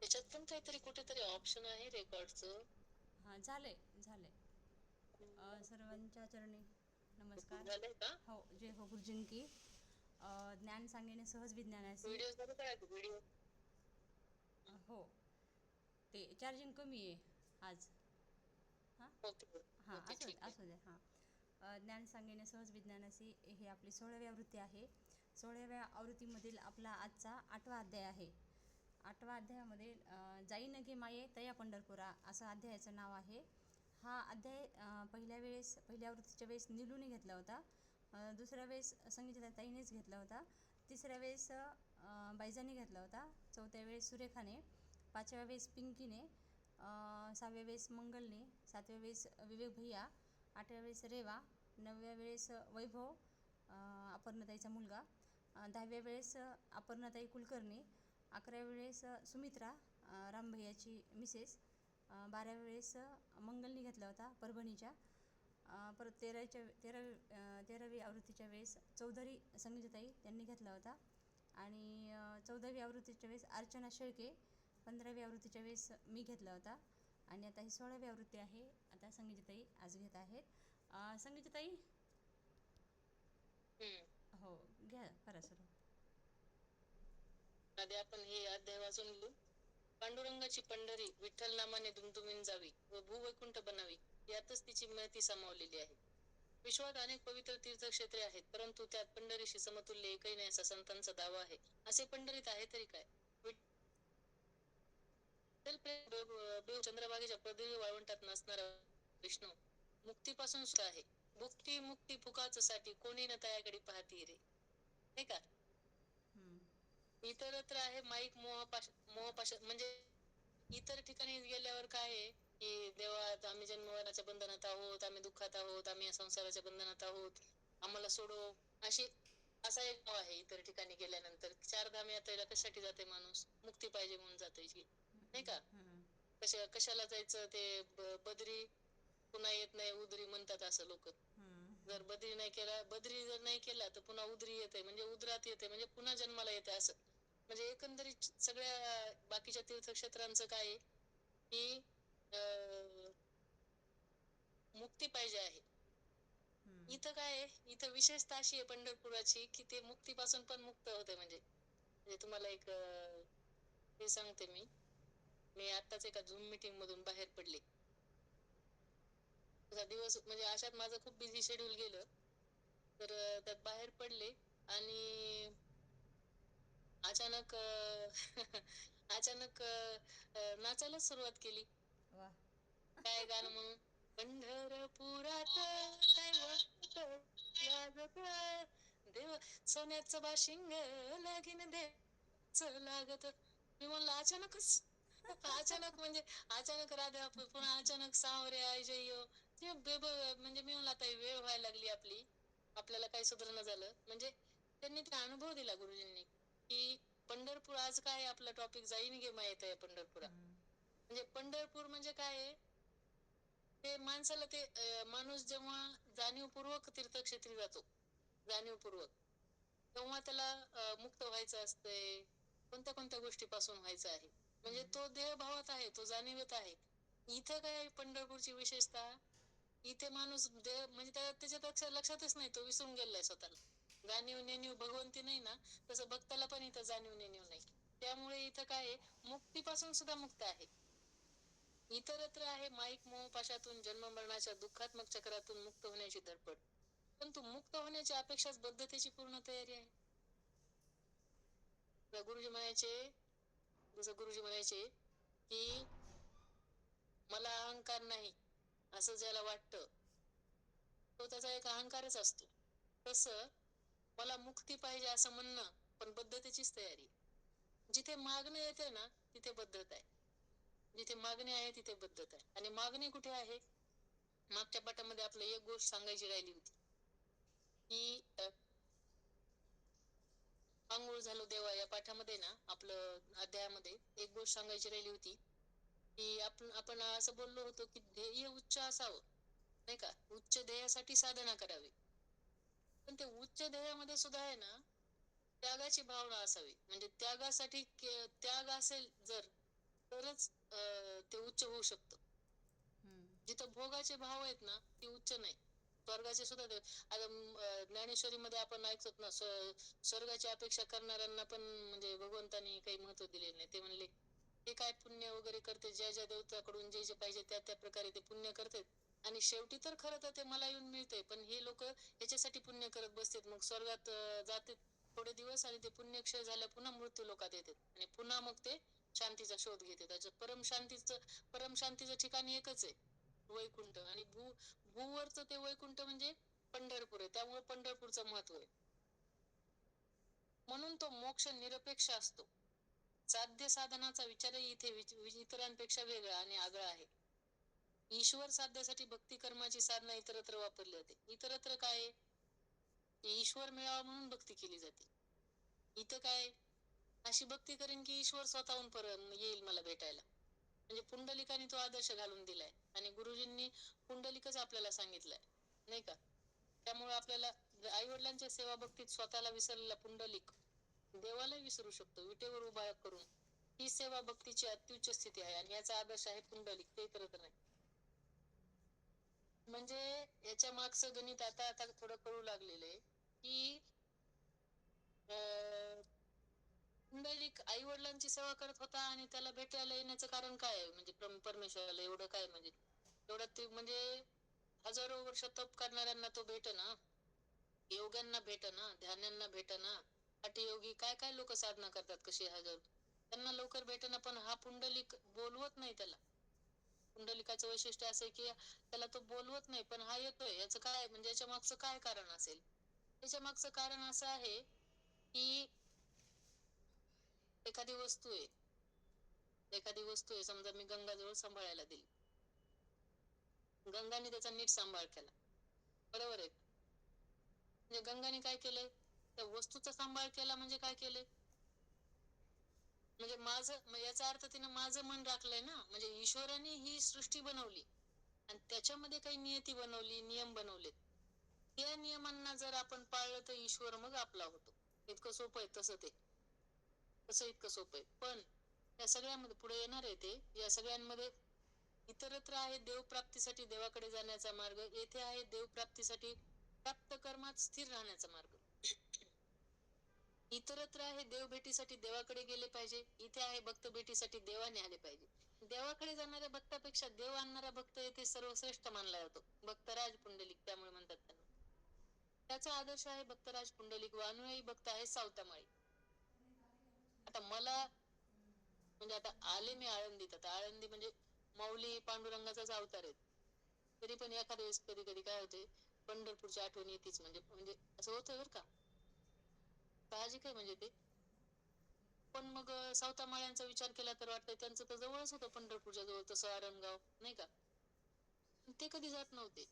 त्याच्यात पण काहीतरी कुठेतरी ऑप्शन आहे रेकॉर्डचं. हां, झालंय झालंय. सर्वांच्या चरणी नमस्कार. झालंय का? हो, जय हो गुरुजीं की. ज्ञान सांगेने सहज विज्ञानाशी. व्हिडिओ मध्ये काय व्हिडिओ? हो, ते चार्जिंग कमी आहे आज. हां ओके हां, ओके, असू ठीक दे आहे. असू दे हां. ज्ञान सांगेने सहज विज्ञानाशी ही आपली 16वी आवृत्ती आहे. 16व्या आवृत्तीमधील आपला आजचा 8वा अध्याय आहे. 8व्या अध्यायामध्ये जाई नगे माये तया पंढरपुरा असं अध्यायाचं नाव आहे. हा अध्याय पहिल्या आवृत्तीच्या वेळेस निलूने घेतला होता. दुसऱ्या वेळेस संगीता ताईनेच घेतला होता. तिसऱ्या वेळेस बायजानी घेतला होता. चौथ्या वेळेस सुरेखाने. पाचव्या वेळेस पिंकीने. 6व्या वेळेस मंगलने. 7व्या वेळेस विवेक भैया. 8व्या वेळेस रेवा. 9व्या वेळेस वैभव, अपर्णाताईचा मुलगा. 10व्या वेळेस अपर्णाताई कुलकर्णी. 11व्या वेळेस सुमित्रा, रामभैयाची मिसेस. 12व्या वेळेस मंगलनी घेतला होता परभणीच्या. परत 13वी आवृत्तीच्या वेळेस चौधरी संगीताताई त्यांनी घेतला होता. आणि 14वी आवृत्तीच्या वेळेस अर्चना शेळके. 15वी आवृत्तीच्या वेळेस मी घेतला होता. आणि आता ही 16वी आवृत्ती आहे. आता संगीताताई आज घेत आहेत. संगीताताई. हम्म. हो, घ्या करा सुरू. आधी आपण हे अध्याय वाचून घेऊ. पांडुरंगाची पंढरी विठ्ठल नामाने दुमदुमीन जावी व भूवैकुंठ बनावी, यातच तिची महती सामावलेली आहे. विश्वात अनेक पवित्र तीर्थक्षेत्रे आहेत, परंतु त्यात पंढरीशी समतुल्य एकही नाही असा संतांचा दावा आहे. असे पंढरीत आहे तरी काय? चंद्रभागेच्या पदरी वाळवंटात नसणारा विष्णू मुक्तीपासून सुद्धा आहे. भुक्ती मुक्ती फुकाच कोणी न तयाकडे पाहती रे, नाही का? हम्म, इतरत्र आहे माईक मोहपाश म्हणजे इतर ठिकाणी गेल्यावर काय आहे की देवा आम्ही जन्ममरणाच्या बंधनात आहोत, आम्ही दुःखात आहोत, आम्ही या संसाराच्या बंधनात आहोत, आम्हाला सोडव. अशी असा एक भाव आहे. इतर ठिकाणी गेल्यानंतर 4 धाम यात्रेला कशासाठी जाते माणूस? मुक्ती पाहिजे म्हणून जाते, नाही का? हम्म, कशाला जायचं ते बदरी पुन्हा येत नाही उदरी म्हणतात असं लोक. हम्म, जर बदरी जर नाही केला तर पुन्हा उदरी येते, म्हणजे उदरात येते, म्हणजे पुन्हा जन्माला येते असं. म्हणजे एकंदरीत सगळ्या बाकीच्या तीर्थक्षेत्रांचं काय आहे की मुक्ती पाहिजे आहे. हम्म. इथं काय आहे, इथं विशेषता अशी आहे पंढरपुराची की ते मुक्तीपासून पण मुक्त होते. म्हणजे तुम्हाला एक हे सांगते मी. मी आत्ताच एका झूम मीटिंग मधून बाहेर पडले. तुझा दिवस म्हणजे अशात माझं खूप बिझी शेड्यूल गेलं. तर त्यात बाहेर पडले आणि अचानक अचानक नाचायला सुरुवात केली. वा. काय गाणं म्हणून? पंढरपुरात दैवत लागत देव, सोन्याचं बाशिंग लगीन देवाच लागत. मी म्हणलं अचानकच, अचानक म्हणजे अचानक राधा पुन्हा अचानक सावरे आई जय. ते म्हणजे मी म्हणलं आता वेळ व्हायला लागली आपली, आपल्याला काही सुधारणा झालं. म्हणजे त्यांनी ते अनुभव दिला गुरुजींनी की पंढरपूर आज काय आपला टॉपिक जाईन गे माहित आहे पंढरपुरा. हम्म, म्हणजे पंढरपूर म्हणजे काय आहे, ते माणसाला ते माणूस जेव्हा जाणीवपूर्वक तीर्थक्षेत्री जातो, जाणीवपूर्वक, तेव्हा त्याला मुक्त व्हायचं असतंय. कोणत्या कोणत्या गोष्टीपासून व्हायचं आहे, म्हणजे हम्म, तो देहभावात आहे, तो जाणीवेत आहे. इथं काय पंढरपूरची विशेषता, इथे माणूस देह म्हणजे त्याच्यात लक्षातच नाही, तो विसरून गेलाय स्वतःला. जाणीव नेणीव भगवंती नाही ना, तसं भक्ताला पण इथं जाणीव नेणीव नाही. त्यामुळे इथं काय आहे, मुक्तीपासून सुद्धा मुक्त आहे. इतरत्र आहे माईक मोहपाशातून जन्म मरणाच्या दुःखात्मक चक्रातून मुक्त होण्याची धडपड, परंतु मुक्त होण्याची अपेक्षाच बद्धतेची पूर्ण तयारी आहे. गुरुजी म्हणायचे, गुरुजी म्हणायचे की मला अहंकार नाही असं ज्याला वाटतं, तो त्याचा एक अहंकारच असतो. तसं मला मुक्ती पाहिजे असं म्हणणं पण बद्धतेचीच तयारी. जिथे मागणं येते ना तिथे बद्धता आहे. जिथे मागणी आहे तिथे बद्धता आहे. आणि मागणी कुठे आहे? मागच्या पाठामध्ये आपलं एक गोष्ट सांगायची राहिली होती की आंघोळ झालो देवा या पाठामध्ये ना, आपलं अध्यायामध्ये एक गोष्ट सांगायची राहिली होती की आपण असं बोललो होतो की ध्येय उच्च असावं, नाही का? उच्च ध्येयासाठी साधना करावी. पण ते उच्च ध्येयामध्ये सुद्धा आहे ना, त्यागाची भावना असावी. म्हणजे त्यागासाठी त्याग असेल जर तरच ते उच्च होऊ शकतं. जिथं भोगाचे भाव आहेत ना, ती उच्च नाही. स्वर्गाचे सुद्धा आता ज्ञानेश्वरीमध्ये आपण ऐकतो ना, स्वर्गाची अपेक्षा करणाऱ्यांना पण म्हणजे भगवंतांनी काही महत्व दिलेलं नाही. ते म्हणले, "ते काय पुण्य वगैरे करते, ज्या देवताकडून जे पाहिजे त्या प्रकारे ते पुण्य करतात आणि शेवटी तर खरं तर ते मला येऊन मिळतंय. पण हे लोक ह्याच्यासाठी पुण्य करत बसतात. मग स्वर्गात जातात थोडे दिवस आणि ते पुण्यक्षय झाल्या पुन्हा मृत्यू लोकात येतात आणि पुन्हा मग ते शांतीचा शोध घेतात. त्याच्यात परमशांतीचं ठिकाण एकच आहे, वैकुंठ. आणि भूवरचं ते वैकुंठ म्हणजे पंढरपूर आहे. त्यामुळे पंढरपूरचं महत्व आहे. म्हणून तो मोक्ष निरपेक्ष असतो. साध्य साधनाचा विचारही इथे इतरांपेक्षा वेगळा आणि आगळा आहे. ईश्वर साध्यासाठी भक्ती कर्माची साधना इतरत्र वापरली जाते. इतरत्र काय आहे? ईश्वर मिळावा म्हणून भक्ती केली जाते. इथं काय, अशी भक्ती करेन की ईश्वर स्वतःहून येईल मला भेटायला. म्हणजे पुंडलिकाने तो आदर्श घालून दिलाय आणि गुरुजींनी पुंडलिकच आपल्याला सांगितलंय, नाही का? त्यामुळे आपल्याला आई वडिलांच्या सेवा भक्तीत स्वतःला विसरलेला पुंडलिक देवालाही विसरू शकतो विटेवर उभा करून. ही सेवा भक्तीची अत्युच्च स्थिती आहे आणि याचा आदर्श आहे पुंडलिक, ते करत नाही. म्हणजे याच्या मागचं गणित आता आता थोडं कळू लागलेलं आहे की पुंडलिक आई वडिलांची सेवा करत होता आणि त्याला भेटायला येण्याचं कारण काय आहे? म्हणजे परमेश्वराला एवढं काय म्हणजे एवढं ते म्हणजे हजारो वर्ष तप करणाऱ्यांना तो भेटेना, योग्यांना भेटेना, ध्यानांना भेटेना. हठयोगी काय काय लोक साधना करतात कशी हजार, त्यांना लवकर भेटेना. पण हा पुंडलिक बोलवत नाही त्याला. पुंडलिकाचं वैशिष्ट्य असं आहे की त्याला तो बोलवत नाही पण हा येतोय. याचं काय म्हणजे याच्या मागचं काय कारण असेल? त्याच्या मागचं कारण असं आहे की एखादी वस्तू आहे समजा मी गंगाजवळ सांभाळायला दिली, गंगाने त्याचा नीट सांभाळ केला, बरोबर आहे? म्हणजे गंगाने काय केलंय, त्या वस्तूचा सांभाळ केला म्हणजे काय केलंय, म्हणजे याचा अर्थ तिने माझं मन राखलंय ना. म्हणजे ईश्वराने ही सृष्टी बनवली आणि त्याच्यामध्ये काही नियती बनवली, नियम बनवले. त्या नियमांना जर आपण पाळलं तर ईश्वर मग आपला होतो. इतकं सोपं आहे तसं इतकं सोपं आहे. पण या सगळ्यामध्ये पुढे येणार आहे ते, या सगळ्यांमध्ये इतरत्र आहे देवप्राप्तीसाठी देवाकडे जाण्याचा मार्ग, येथे आहे देवप्राप्तीसाठी प्राप्त कर्मात स्थिर राहण्याचा मार्ग. इतरत्र आहे देवभेटीसाठी देवाकडे गेले पाहिजे, इथे आहे भक्त भेटीसाठी देवाने आले पाहिजे. देवाकडे जाणाऱ्या भक्तापेक्षा देव आणणारा भक्त येथे सर्वश्रेष्ठ मानला जातो. भक्तराज पुंडलिक त्यामुळे म्हणतात त्यांना. त्याचा आदर्श आहे भक्तराज पुंडलिक व अनुयायी भक्त आहे सावतामाळी. आता मला म्हणजे आता आले मी आळंदीत, आता आळंदी म्हणजे माऊली पांडुरंगाचाच अवतार आहे. तरी पण एखाद्या वेळेस कधी कधी काय होते, पंढरपूरची आठवण येतेच. म्हणजे असं होतं बरं का, साहजिक आहे म्हणजे ते. पण मग सावतामाळ्यांचा विचार केला तर वाटतं त्यांचं तर जवळच होतं पंढरपूरच्या जवळ तसं आरणगाव, नाही का? ते कधी जात नव्हते.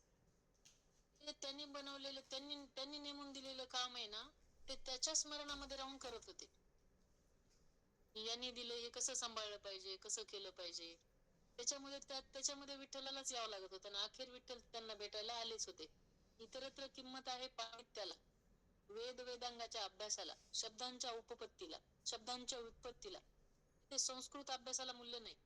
ते त्यांनी बनवलेलं, त्यांनी नेमून दिलेलं काम आहे ना, ते त्याच्या स्मरणामध्ये राहून करत होते. यांनी दिलं हे कसं सांभाळलं पाहिजे, कसं केलं पाहिजे. त्याच्यामध्ये विठ्ठलालाच यावं लागत होतं आणि अखेर विठ्ठल त्यांना भेटायला आलेच होते. इतरत्र किंमत आहे पांडित्याला, वेदांगाच्या अभ्यासाला, शब्दांच्या उपपत्तीला, शब्दांच्या उत्पत्तीला. ते संस्कृत अभ्यासाला मूल्य नाही,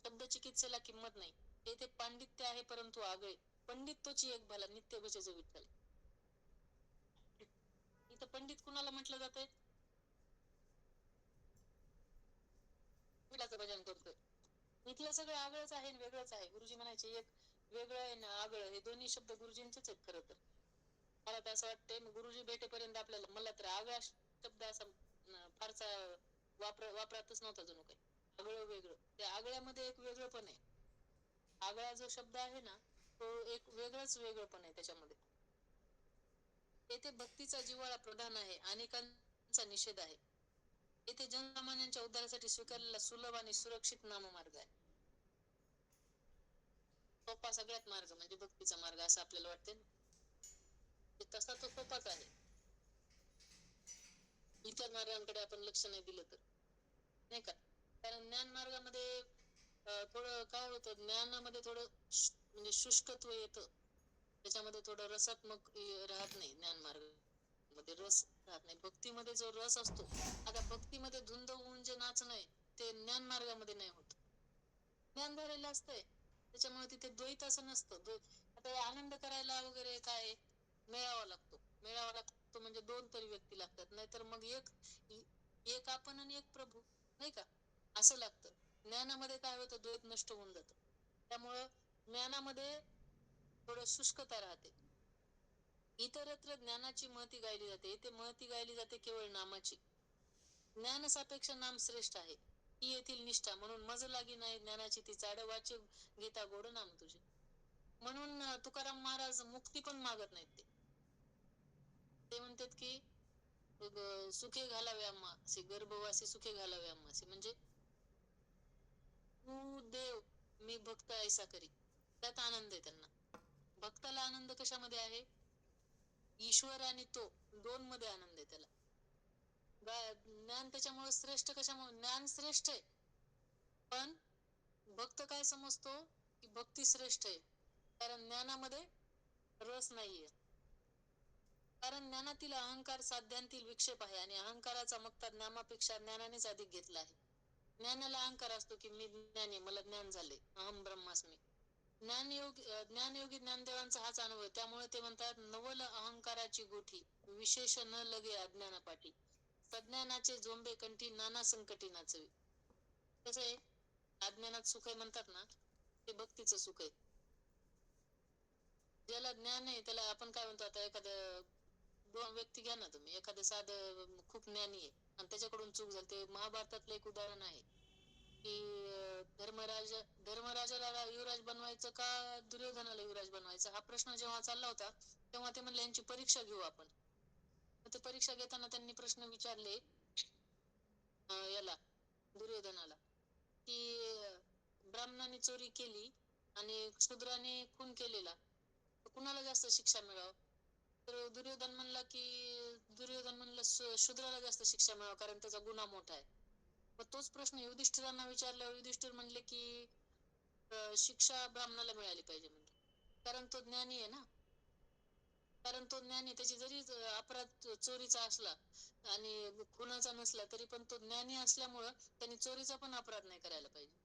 शब्द चिकित्सेला किंमत नाही. येथे पांडित्य आहे परंतु आगळे. पंडित तोची एक भला नित्य भजेच विठ्ठल. इथं पंडित कुणाला म्हटलं जातंय? विठ्ठलाचं भजन करतोय. इथलं सगळं आगळंच आहे, वेगळंच आहे. गुरुजी म्हणायचे एक वेगळं आहे ना आगळं, हे दोन्ही शब्द गुरुजींचेच आहेत खरं तर. मला तर असं वाटतंय गुरुजी भेटेपर्यंत मला तर आगळा शब्द असा फारसा वापरातच नव्हता जणू काही. आगळं वेगळं, त्या आगळ्यामध्ये एक वेगळं पण आहे. आगळा जो शब्द आहे ना, तो एक वेगळं पण आहे त्याच्यामध्ये. येथे भक्तीचा जिव्हाळा प्रधान आहे, अनेकांचा निषेध आहे. येथे जनसामान्यांच्या उद्धारासाठी स्वीकारलेला सुलभ आणि सुरक्षित नाममार्ग आहे. सोपा सगळ्यात मार्ग म्हणजे भक्तीचा मार्ग असं आपल्याला वाटते ना, तसा तो सोपाच आहे. इतर मार्गांकडे आपण लक्ष नाही दिलं तर, नाही का? कारण ज्ञान मार्गामध्ये थोडं काय होतं, ज्ञानामध्ये थोडं म्हणजे शुष्कत्व येतं. त्याच्यामध्ये थोडं रसात्मक राहत नाही. ज्ञान मार्ग मध्ये रस राहत नाही. भक्तीमध्ये जो रस असतो, आता भक्तीमध्ये धुंद होऊन जे नाचणं आहे ते ज्ञान मार्गामध्ये नाही होत. ज्ञान झालेलं असतंय त्याच्यामुळे तिथे द्वैत असं नसतं. आता आनंद करायला वगैरे काय मेळावा लागतो. मेळावा लागतो म्हणजे दोन तरी व्यक्ती लागतात, नाहीतर मग एक आपण आणि एक प्रभू, नाही का, असं लागतं. ज्ञानामध्ये काय होतं, द्वैत नष्ट होऊन जातं. त्यामुळं ज्ञानामध्ये थोडं शुष्कता राहते. इतरत्र ज्ञानाची महती गायली जाते, इथे महती गायली जाते केवळ नामाची. ज्ञान सापेक्ष नाम श्रेष्ठ आहे, ही येथील निष्ठा. म्हणून मज लागी नाही ज्ञानाची ती चाड, वाचे घेता गोड नाम तुझे. म्हणून तुकाराम महाराज मुक्ती पण मागत नाहीत. ते म्हणतात की सुखे घालावे आम्हासी, गर्भवासी सुखे घालावे आम्हासी. म्हणजे तू देव, मी भक्त ऐसा करी. त्यात आनंद आहे त्यांना. भक्ताला आनंद कशामध्ये आहे? ईश्वर आणि तो दोन मध्ये आनंद आहे त्याला. ज्ञान त्याच्यामुळे श्रेष्ठ कशामुळे? ज्ञान श्रेष्ठ आहे, पण भक्त काय समजतो की भक्ती श्रेष्ठ आहे, कारण ज्ञानामध्ये रस नाहीये. कारण ज्ञानातील अहंकार साध्यांतील विक्षेप आहे आणि अहंकाराचा मक्ता ज्ञानापेक्षा ज्ञानानेच अधिक घेतला आहे. ज्ञानाला अहंकार असतो की मी ज्ञानी, मला ज्ञान झाले, अहम ब्रह्मास्मी. ज्ञानयोगी ज्ञानदेवांचा हाच अनुभव. त्यामुळे ते म्हणतात, नवल अहंकाराची गोठी, विशेष न लगे अज्ञानापाठी, सज्ञानाचे झोंबे कंठी, नाना संकटी नाचवी. कसं आहे, अज्ञानात सुख आहे म्हणतात ना, ते भक्तीचं सुख आहे. ज्याला ज्ञान आहे त्याला आपण काय म्हणतो, आता एखादं दोन व्यक्ती घ्या ना तुम्ही, एखादं साधं खूप ज्ञानी आहे आणि त्याच्याकडून चूक झाली. ते महाभारतातलं एक उदाहरण आहे की धर्मराजाला युवराज बनवायचं का दुर्योधनाला युवराज बनवायचं, हा प्रश्न जेव्हा चालला होता तेव्हा ते म्हणले यांची परीक्षा घेऊ आपण. ते परीक्षा घेताना त्यांनी प्रश्न विचारले याला, दुर्योधनाला, की ब्राह्मणाने चोरी केली आणि शूद्राने खून केलेला, तर कुणाला जास्त शिक्षा मिळावं? तर दुर्योधन म्हणलं शूद्राला जास्त शिक्षा मिळावं, कारण त्याचा गुन्हा मोठा आहे. मग तोच प्रश्न युधिष्ठिरांना विचारल्यावर युधिष्ठिर म्हणले की शिक्षा ब्राह्मणाला मिळाली पाहिजे, म्हणजे कारण तो ज्ञानी आहे ना. कारण तो ज्ञानी, त्याची जरी अपराध चोरीचा असला आणि खुनाचा नसला तरी पण तो ज्ञानी असल्यामुळं त्यांनी चोरीचा पण अपराध नाही करायला पाहिजे.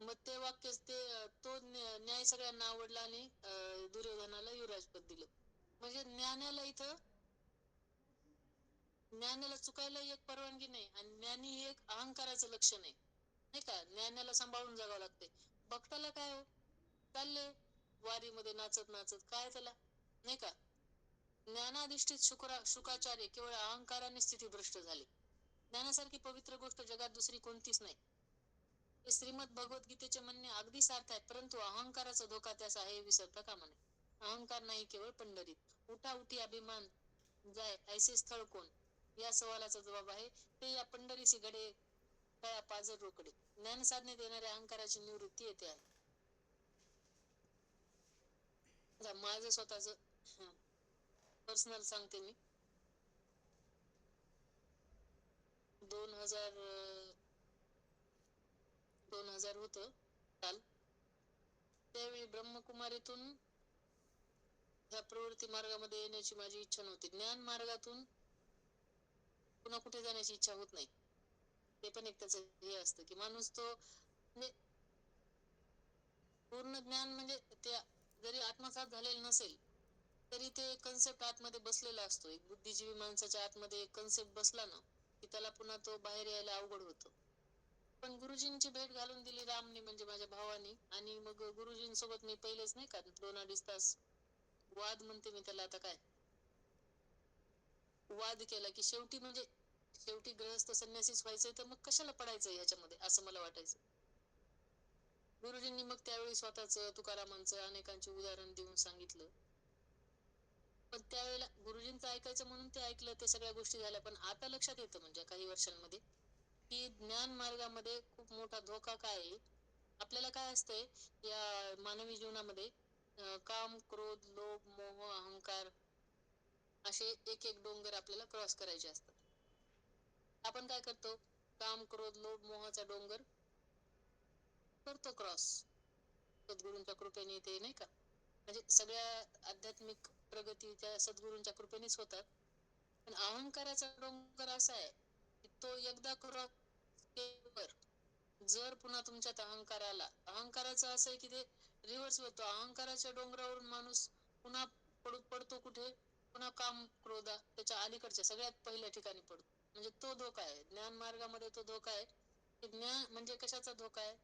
मग ते वाक्य तो न्याय सगळ्यांना आवडला आणि दुर्योधनाला युवराजपद दिलं. म्हणजे ज्ञानाला चुकायला एक परवानगी नाही, आणि ज्ञानी हे एक अहंकाराचं लक्षण आहे, नाही का. ज्ञानाला सांभाळून जावं लागते. भक्ताला काय हो, चालले वारीमध्ये नाचत नाचत, काय त्याला, नाही का. ज्ञानाधिष्ठित शुकाचार्य केवळ अहंकाराने स्थितीभ्रष्ट झाले. ज्ञानासारखी पवित्र गोष्ट जगात दुसरी कोणतीच नाही. हे श्रीमद भगवद्गीतेचे म्हणणे अगदी सार्थ आहे, परंतु अहंकाराचा धोका त्यास आहे, विसरता कामा नये. अहंकार नाही केवळ पंढरीत, उठा उठी अभिमान जाय ऐसे स्थळ कोण, या सवालाचा जबाब आहे ते या पंढरीसी घडे कळा पाजर रोकडे. ज्ञान साधनेत येणाऱ्या अहंकाराची निवृत्ती येते आहे. माझं स्वतःच पर्सनल सांगते मी. 2000 होत काल, त्यावेळी ब्रह्मकुमारीतून ह्या प्रवृत्ती मार्गामध्ये येण्याची माझी इच्छा नव्हती. ज्ञान मार्गातून पुन्हा कुठे जाण्याची इच्छा होत नाही. ते पण एक त्याचं हे असतं की माणूस तो म्हणजे पूर्ण ज्ञान म्हणजे ते जरी आत्मसात झालेलं नसेल तरी ते कन्सेप्ट आतमध्ये बसलेला असतो. एक बुद्धिजीवी माणसाच्या आतमध्ये एक कन्सेप्ट बसला ना की त्याला पुन्हा तो बाहेर यायला अवघड होतो. पण गुरुजींची भेट घालून दिली रामनी, म्हणजे माझ्या भावानी. आणि मग गुरुजींसोबत मी पहिलेच नाही का 2-2.5 तास वाद म्हणते मी त्याला, आता काय वाद केला की शेवटी गृहस्थ संन्यासीच व्हायचंय, तर मग कशाला पडायचं ह्याच्यामध्ये, असं मला वाटायचं. गुरुजींनी मग त्यावेळी स्वतःच, तुकारामांचं, अनेकांचे उदाहरण देऊन सांगितलं. पण त्यावेळेला गुरुजींचं ऐकायचं म्हणून ते ऐकलं, ते सगळ्या गोष्टी झाल्या. पण आता लक्षात येतं म्हणजे काही वर्षांमध्ये की ज्ञान मार्गामध्ये खूप मोठा धोका काय आहे. आपल्याला काय असतंय या मानवी जीवनामध्ये, काम, क्रोध, लोभ, मोह, अहंकार असे एक एक डोंगर आपल्याला क्रॉस करायचे असतात. आपण काय करतो, काम, क्रोध, लोभ, मोहाचा डोंगर करतो क्रॉस, सद्गुरूंच्या कृपेने, ते नाही का. म्हणजे सगळ्या आध्यात्मिक प्रगती त्या सद्गुरूंच्या कृपेनेच होतात. पण अहंकाराचा डोंगर असा आहे की तो एकदा क्रॉस जर पुन्हा तुमच्यात अहंकार आला, अहंकाराचं असं आहे की ते रिव्हर्स होतो. अहंकाराच्या डोंगरावरून माणूस पुन्हा पडतो कुठे? पुन्हा काम क्रोधा त्याच्या अलीकडच्या सगळ्यात पहिल्या ठिकाणी पडतो. म्हणजे तो धोका आहे. ज्ञान मार्गामध्ये तो धोका आहे. ज्ञान म्हणजे कशाचा धोका आहे?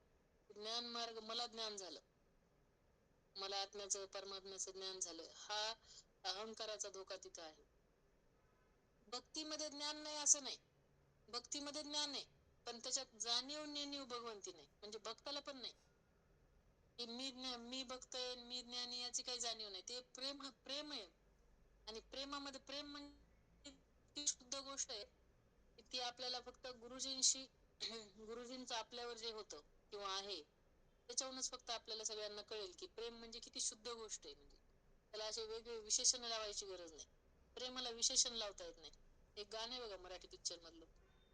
ज्ञान मार्ग, मला ज्ञान झालं, मला आत्म्याचं परमात्म्याचं ज्ञान झालं, हा अहंकाराचा धोका तिथं आहे. भक्तीमध्ये ज्ञान नाही असं नाही, भक्तीमध्ये ज्ञान आहे, पण त्याच्यात जाणीव नेणीव भगवंती नाही. म्हणजे भक्ताला पण नाही की मी बघतोय, मी ज्ञानी, याची काही जाणीव नाही. ते प्रेम प्रेम आहे. आणि प्रेमामध्ये प्रेम म्हणजे इतकी शुद्ध गोष्ट आहे की ती आपल्याला फक्त गुरुजींशी गुरुजींचं आपल्यावर जे होतं किंवा आहे त्याच्यावरूनच फक्त आपल्याला सगळ्यांना कळेल की प्रेम म्हणजे किती शुद्ध गोष्ट आहे. म्हणजे त्याला असे वेगळे विशेषण लावायची गरज नाही. प्रेमाला विशेषण लावता येत नाही. एक गाणं आहे बघा मराठी पिक्चर मधलं,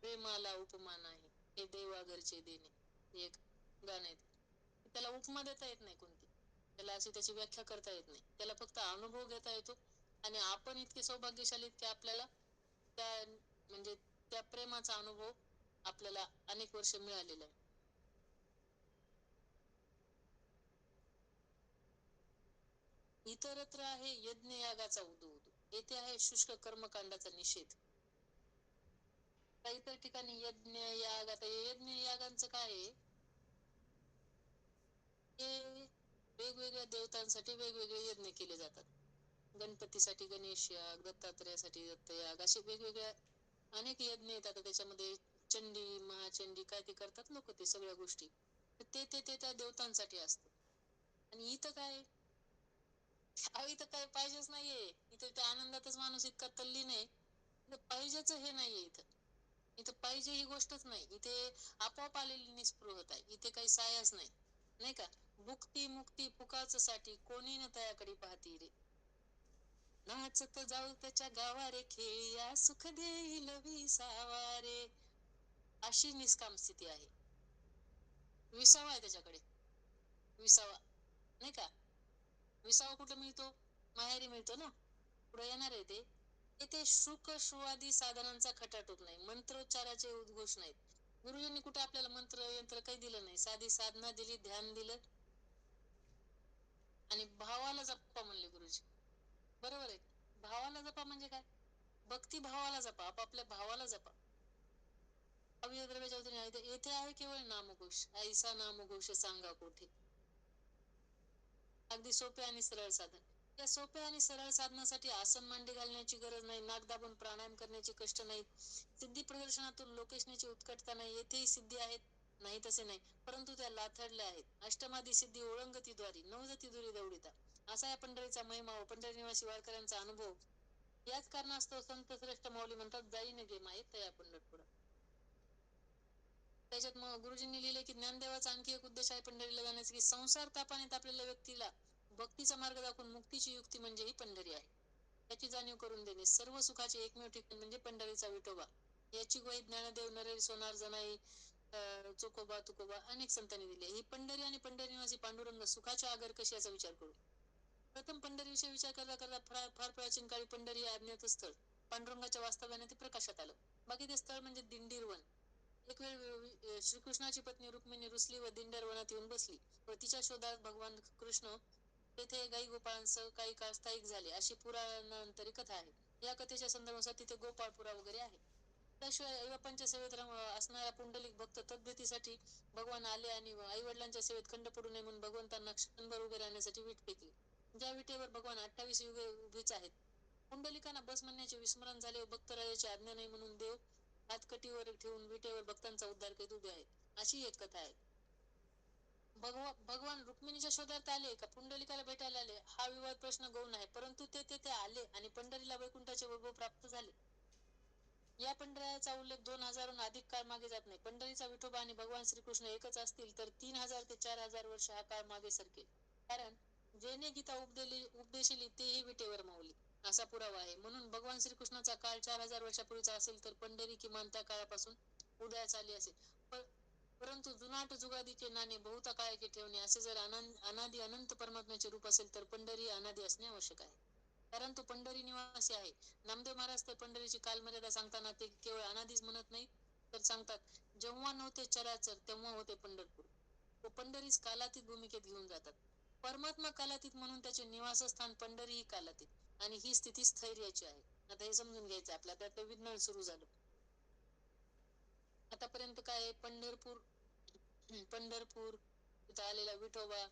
प्रेमाला उपमा नाही हे देवा घरचे देणे, हे एक गाणं आहे. त्याला उपमा देता येत नाही कोणती, त्याला अशी त्याची व्याख्या करता येत नाही. त्याला फक्त अनुभव घेता येतो. आणि आपण इतके सौभाग्यशाली की आपल्याला त्या म्हणजे त्या प्रेमाचा अनुभव आपल्याला अनेक वर्ष मिळालेला आहे. इतरत्र आहे यज्ञ यागाचा उदू उदू, येथे आहे शुष्क कर्मकांडाचा निषेध. काही इतर ठिकाणी यज्ञ याग, आता यज्ञ यागांचं काय आहे? हे वेगवेगळ्या देवतांसाठी वेगवेगळे यज्ञ केले जातात. गणपतीसाठी गणेश याग, दत्तात्रयासाठी दत्त याग, असे वेगवेगळ्या अनेक यज्ञ येतात. त्याच्यामध्ये चंडी महाचंडी काय ते करतात लोक, ते सगळ्या गोष्टी ते त्या देवतांसाठी असतं. आणि इथं काय, इथं काय पाहिजेच नाहीये. इथं त्या आनंदातच माणूस इतका तल्लीन आहे. इथं पाहिजेच हे नाहीये. इथं पाहिजे ही गोष्टच नाही. इथे आपोआप आलेली निस्पृहता आहे. इथे काही सायाच नाही, नाही का? भुक्ती मुक्ती पुकाच साठी कोणी न तयाकडे पाहती रे, नाचत जाऊ त्याच्या गावा रे, खेळिया सुख देईल विसावा रे, अशी निष्काम स्थिती आहे. विसावा आहे त्याच्याकडे, विसावा, नाही का? विसावा कुठं मिळतो? माहेरी मिळतो ना. पुढे येणार आहे ते. येथे शुक शुवादी साधनांचा खटाटोप नाही, मंत्रोच्चाराचे उद्घोष नाहीत. गुरुजींनी कुठे आपल्याला मंत्र यंत्र काही दिलं नाही. साधी साधना दिली, ध्यान दिलं आणि भावाला जपा म्हणले गुरुजी. बरोबर आहे. भावाला जपा म्हणजे काय? भक्ती भावाला जपा, आपापल्या भावाला जपा. अवयद्रव्य चौधरी येथे आहे केवळ नामघोष, ऐसा नामघोष सांगा कोठे. अगदी सोपे आणि सरळ साधन. या सोप्या आणि सरळ साधनासाठी आसन मांडी घालण्याची गरज नाही, नाक दाबून प्राणायाम करण्याचे कष्ट नाही, सिद्धी प्रदर्शनातून लोकेशण्याची उत्कटता नाही. येथेही सिद्धी आहेत, नाही तसे नाही, परंतु त्या लाथडल्या आहेत. अष्टमादी सिद्धी ओळंगतीद्वारी, नवजती दुरी दौडिता, असा या पंढरीचा महिमा व पंढरी निवासी वारकऱ्यांचा अनुभव. याच कारणास्तव संत श्रेष्ठ माऊली म्हणतात, जाईन गे माये तया पंढरपुरा. त्याच्यात मग गुरुजींनी लिहिले की ज्ञानदेवाचा आणखी एक उद्देश आहे पंढरीला जाण्याचा, की संसार तापाने तापलेल्या व्यक्तीला भक्तीचा मार्ग दाखवून मुक्तीची युक्ती म्हणजे ही पंढरी आहे, याची जाणीव करून देणे. सर्व सुखाचे एकमेव ठिकाण म्हणजे पंढरीचा विठोबा, याची ग्वाही ज्ञानदेव, नरेश, सोनार, जनाई, चोकोबा, तुकोबा अनेक संतांनी दिली. ही पंढरी आणि पंढरी निवासी पांडुरंग सुखाच्या आगर कशी, याचा विचार करू. प्रथम पंढरीविषयी विचार करता करता फार प्राचीन काळी पंढरी हे अज्ञात स्थळ पांडुरंगाच्या वास्तव्याने ते प्रकाशात आलं. बाकी ते स्थळ म्हणजे दिंडीरवन. एक वेळ श्रीकृष्णाची पत्नी रुक्मिणी रुसली व दिंडर वनात येऊन बसली व तिच्या शोधात भगवान कृष्ण तेथे गाई गोपाळांसह काही काळ स्थायिक झाले, अशी पुराणांतरी कथा आहे. या कथेच्या संदर्भानुसार तिथे गोपाळपुरा वगैरे आहे. त्याशिवाय अय्यप्पांच्या सेवेत असणारा पुंडलिक भक्त तब्येतीसाठी भगवान आले आणि आई वडिलांच्या सेवेत खंड पडू नये म्हणून भगवंतांना क्षणभर उभे राहण्यासाठी वीट फेकली. ज्या विटेवर भगवान 28 युगे उभेच आहेत. पुंडलिकांना बस म्हणण्याचे विस्मरण झाले व भक्तराजाची आज्ञा नाही म्हणून देव हातकटीवर ठेवून विटेवर भक्तांचा उद्धार करीत उभे आहेत, अशी एक कथा आहे. भगवान रुक्मिणीच्या शोधात आले का पुंडलिकाला भेटायला आले, हा विवाद प्रश्न गौण आहे, परंतु ते तेथे आले आणि पंढरीला वैकुंठाचे वैभव प्राप्त झाले. या पंढऱ्याचा उल्लेख 2000हून अधिक काळ मागे जात नाही. पंढरीचा विठोबा आणि भगवान श्रीकृष्ण एकच असतील तर 3000 ते 4000 वर्ष हा काळ मागे सरकेल. कारण जेणे गीता उपदेशिली तेही विटेवर माऊली, असा पुरावा आहे. म्हणून भगवान श्रीकृष्णाचा काळ 4000 वर्षापूर्वीचा असेल तर पंढरी किमान त्या काळापासून उदयास आली असेल. परंतु जुनाट जुगादीचे नाणे बहुता काळाचे ठेवणे असे जर अनादी अनंत परमात्म्याचे रूप असेल तर पंढरी अनादी असणे आवश्यक आहे, कारण तो पंढरी निवासी आहे. नामदेव महाराज तर पंढरीची कालमर्यादा सांगताना ते केवळ अनादीच म्हणत नाही, तर सांगतात जेव्हा नव्हते चराचर तेव्हा होते पंढरपूर. व पंढरीस कालातीत भूमिकेत घेऊन जातात. परमात्मा कालातीत म्हणून त्याचे निवासस्थान पंढरी ही कालातीत आणि ही स्थिती स्थैर्याची आहे. आता हे समजून घ्यायचं आपल्या त्यात विज्ञान सुरू झालं. आतापर्यंत काय आहे? पंढरपूर, पंढरपूर तिथं आलेला विठोबा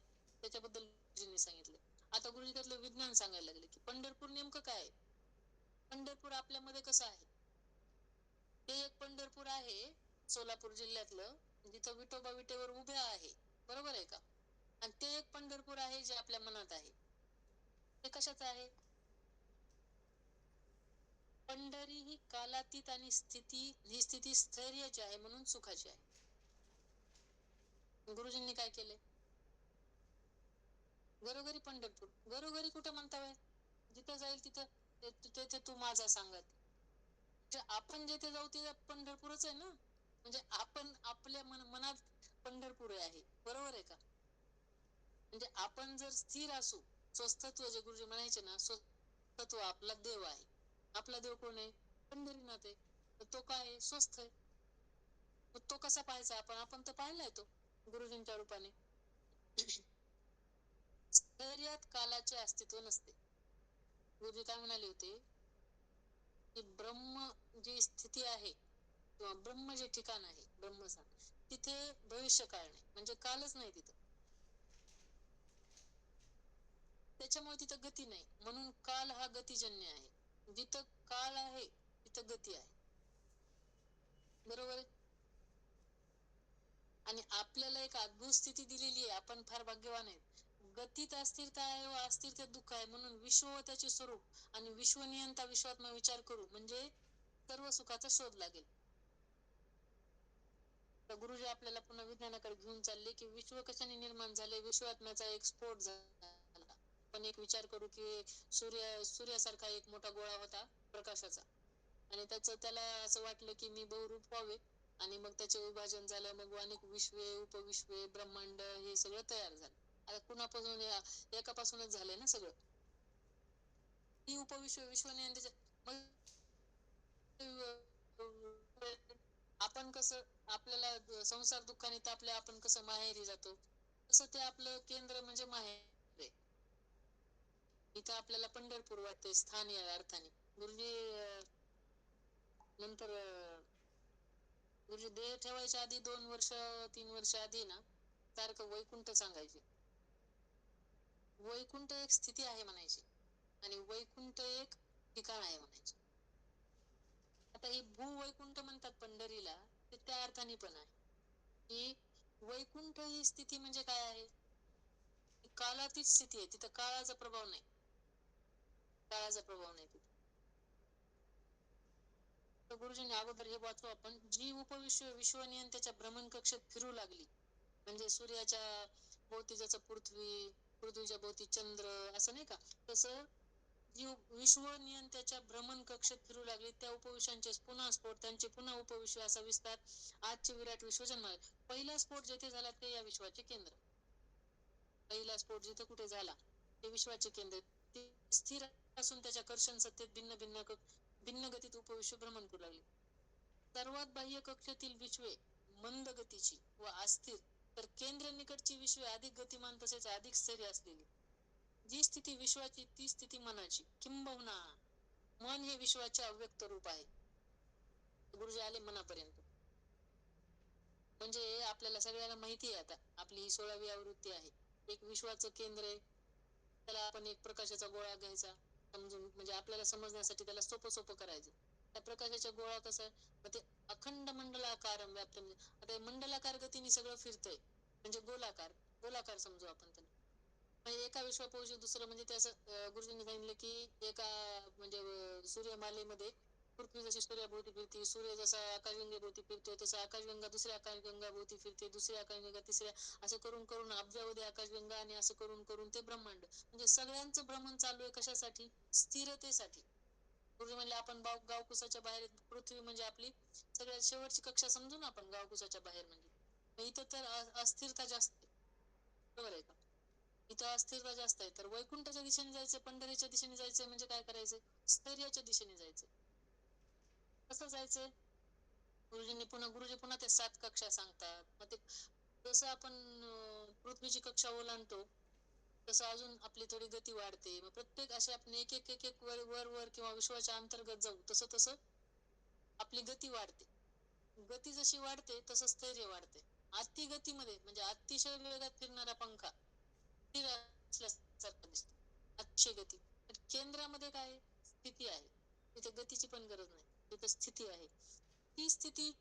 त्याच्याबद्दल गुरुजींनी सांगितलं. आता गुरुजी त्यातलं विज्ञान सांगायला लागले की पंढरपूर नेमकं काय आहे. पंढरपूर आपल्यामध्ये कसं आहे, ते एक पंढरपूर आहे सोलापूर जिल्ह्यातलं, जिथं विठोबा विटेवर उभे आहे, बरोबर आहे का? आणि ते एक पंढरपूर आहे जे आपल्या मनात आहे. ते कशाचं आहे? पंढरी ही कालातीत आणि ही स्थिती स्थैर्याची आहे म्हणून सुखाची आहे. गुरुजींनी काय केले? घरोघरी पंढरपूर. घरोघरी कुठं म्हणताय? जिथं जाईल तिथं तिथे तू माझा सांगत. आपण जिथे जाऊ तिथे पंढरपूरच आहे ना. म्हणजे आपण आपल्या मनात पंढरपूर आहे, बरोबर आहे का? म्हणजे आपण जर स्थिर असू, स्वस्थत्व जे गुरुजी म्हणायचे ना, स्वस्थत्व आपला देव आहे. आपला देव कोण आहे? पंढरीनाथ आहे. तर तो काय आहे? स्वस्थ आहे. तो कसा पाहायचा आपण तर पाहिलाय तो गुरुजींच्या रूपाने. स्थैर्यात कालाचे अस्तित्व नसते. गुरुजी काय म्हणाले होते की ब्रह्म जी स्थिती आहे किंवा ब्रह्म जे ठिकाण आहे, ब्रह्मस्थान, तिथे भविष्य काळ नाही, म्हणजे कालच नाही तिथं. त्याच्यामुळे तिथं गती नाही, म्हणून काल हा गतिजन्य आहे. जिथं काळ आहे तिथं गती आहे, बरोबर आहे. आणि आपल्याला एक अद्भुत स्थिती दिलेली आहे, आपण फार भाग्यवान आहेत. गतीत अस्थिरता आहे व अस्थिरतेत दुःख आहे, म्हणून विश्व व त्याचे स्वरूप आणि विश्वनियंता विश्वात्मा विचार करू म्हणजे सर्व सुखाचा शोध लागेल. तर गुरुजी आपल्याला पुन्हा विज्ञानाकडे घेऊन चालले की विश्व कशाने निर्माण झाले. विश्वात्म्याचा एक स्फोट झाला. पण एक विचार करू की सूर्यासारखा एक मोठा गोळा होता प्रकाशाचा, आणि त्याला असं वाटलं की मी बहुरूप व्हावे, आणि मग त्याचे विभाजन झालं. मग अनेक विश्वे, उपविश्वे, ब्रह्मांड हे सगळं तयार झालं. आता कुणापासून? एकापासूनच झालंय ना सगळं. ही उपविश्व विश्वनियंत्रण मग आपण कसं, आपल्याला संसार दुःखाने तापले आपण कसं माहेरी जातो, तसं ते आपलं केंद्र म्हणजे माहेर आहे. इथं आपल्याला पंढरपूर वाटते स्थान या अर्थाने. गुरुजी नंतर गुरुजी देह ठेवायच्या आधी 2 वर्ष 3 वर्ष आधी ना सारखं वैकुंठ सांगायचे. वैकुंठ एक स्थिती आहे म्हणायची, आणि वैकुंठ एक ठिकाण आहे म्हणायचे. आता हे भूवैकुंठ म्हणतात पंढरीला, ते त्या अर्थाने पण आहे की वैकुंठ ही स्थिती म्हणजे काय आहे, कालातीत स्थिती आहे. तिथं काळाचा प्रभाव नाही, काळाचा प्रभाव नाही तिथं. तर गुरुजींनी अगोदर हे वाचू आपण, जी उपविश्व विश्वनियंत्याच्या भ्रमण कक्षात फिरू लागली, म्हणजे सूर्याच्या भोवती जसं पृथ्वीच्या भोवती चंद्र, असं नाही का, तसं जी विश्वनियंत्याच्या भ्रमण कक्षात फिरू लागली त्या उपविश्वांचे पुन्हा स्फोट, त्यांचे पुन्हा उपविश्व, असा विस्तार आजचे विराट विश्व जन्माले. पहिला स्फोट जेथे झाला ते या विश्वाचे केंद्र. पहिला स्फोट जिथे कुठे झाला ते विश्वाचे केंद्र. ते स्थिर असून त्याच्या कर्षण सत्तेत भिन्न गतीत उपविश्व भ्रमण करू लागले. सर्वात बाह्य कक्षातील विश्वे मंद गतीची व अस्थिर, तर केंद्र निकटची विश्वे अधिक गतिमान तसेच अधिक स्थैर्य असलेली. जी स्थिती विश्वाची ती स्थिती मनाची, किंबहुना मन हे विश्वाचे अव्यक्त रूप आहे. गुरुजी आले मनापर्यंत. म्हणजे आपल्याला सगळ्याला माहिती आहे आता आपली ही 16वी आवृत्ती आहे. एक विश्वाचं केंद्र आहे, त्याला आपण एक प्रकाशाचा गोळा घ्यायचा समजून, म्हणजे आपल्याला समजण्यासाठी त्याला सोपं करायचं. त्या प्रकाशाचा गोळा कसा, मग ते अखंड मंडलाकार व्याप्त, आता मंडलाकार गतीने सगळं फिरतंय, म्हणजे गोलाकार समजू आपण त्याला. म्हणजे एका विश्वापासून दुसरं, म्हणजे त्याचं गुरुजींनी सांगितलं की एका म्हणजे सूर्यमालेमध्ये पृथ्वी जशी सूर्याभोवती फिरते, सूर्य जसा आकाशगंगेभोवती फिरतो, तसं आकाशगंगा दुसऱ्या आकाशगंगाभोवती फिरते, दुसऱ्या आकाशगंगा तिसऱ्या, असं करून करून अब्जावधी आकाशगंगा, आणि असं करून करून ते ब्रह्मांड, म्हणजे सगळ्यांचं भ्रमण चालू आहे. कशासाठी? स्थिरतेसाठी. गुरुजी म्हणले आपण गावकुसाच्या बाहेर, पृथ्वी म्हणजे आपली सगळ्यात शेवटची कक्षा समजू ना आपण, गावकुसाच्या बाहेर म्हणजे. इथं तर अस्थिरता जास्त आहे, बरोबर आहे का? इथं अस्थिरता जास्त आहे. तर वैकुंठाच्या दिशेने जायचं, पंढरीच्या दिशेने जायचंय म्हणजे काय करायचंय? स्थैर्याच्या दिशेने जायचंय. कसं जायचंय? गुरुजी पुन्हा ते 7 कक्षा सांगतात. मग ते जसं आपण पृथ्वीची कक्षा ओलांडतो तसं अजून आपली थोडी गती वाढते. मग प्रत्येक असे आपण एक एक एक एक वर वर वर किंवा विश्वाच्या अंतर्गत जाऊ तसं तसं आपली गती वाढते. गती जशी वाढते तसं स्थैर्य वाढते. अति गतीमध्ये म्हणजे अतिशय वेगात फिरणारा पंखा स्थिर असल्यासारखा दिसतो. अतिशय गती. तर केंद्रामध्ये काय आहे? स्थिती आहे. तिथे गतीची पण गरज नाही. तिथे स्थिती आहे. ती स्थिती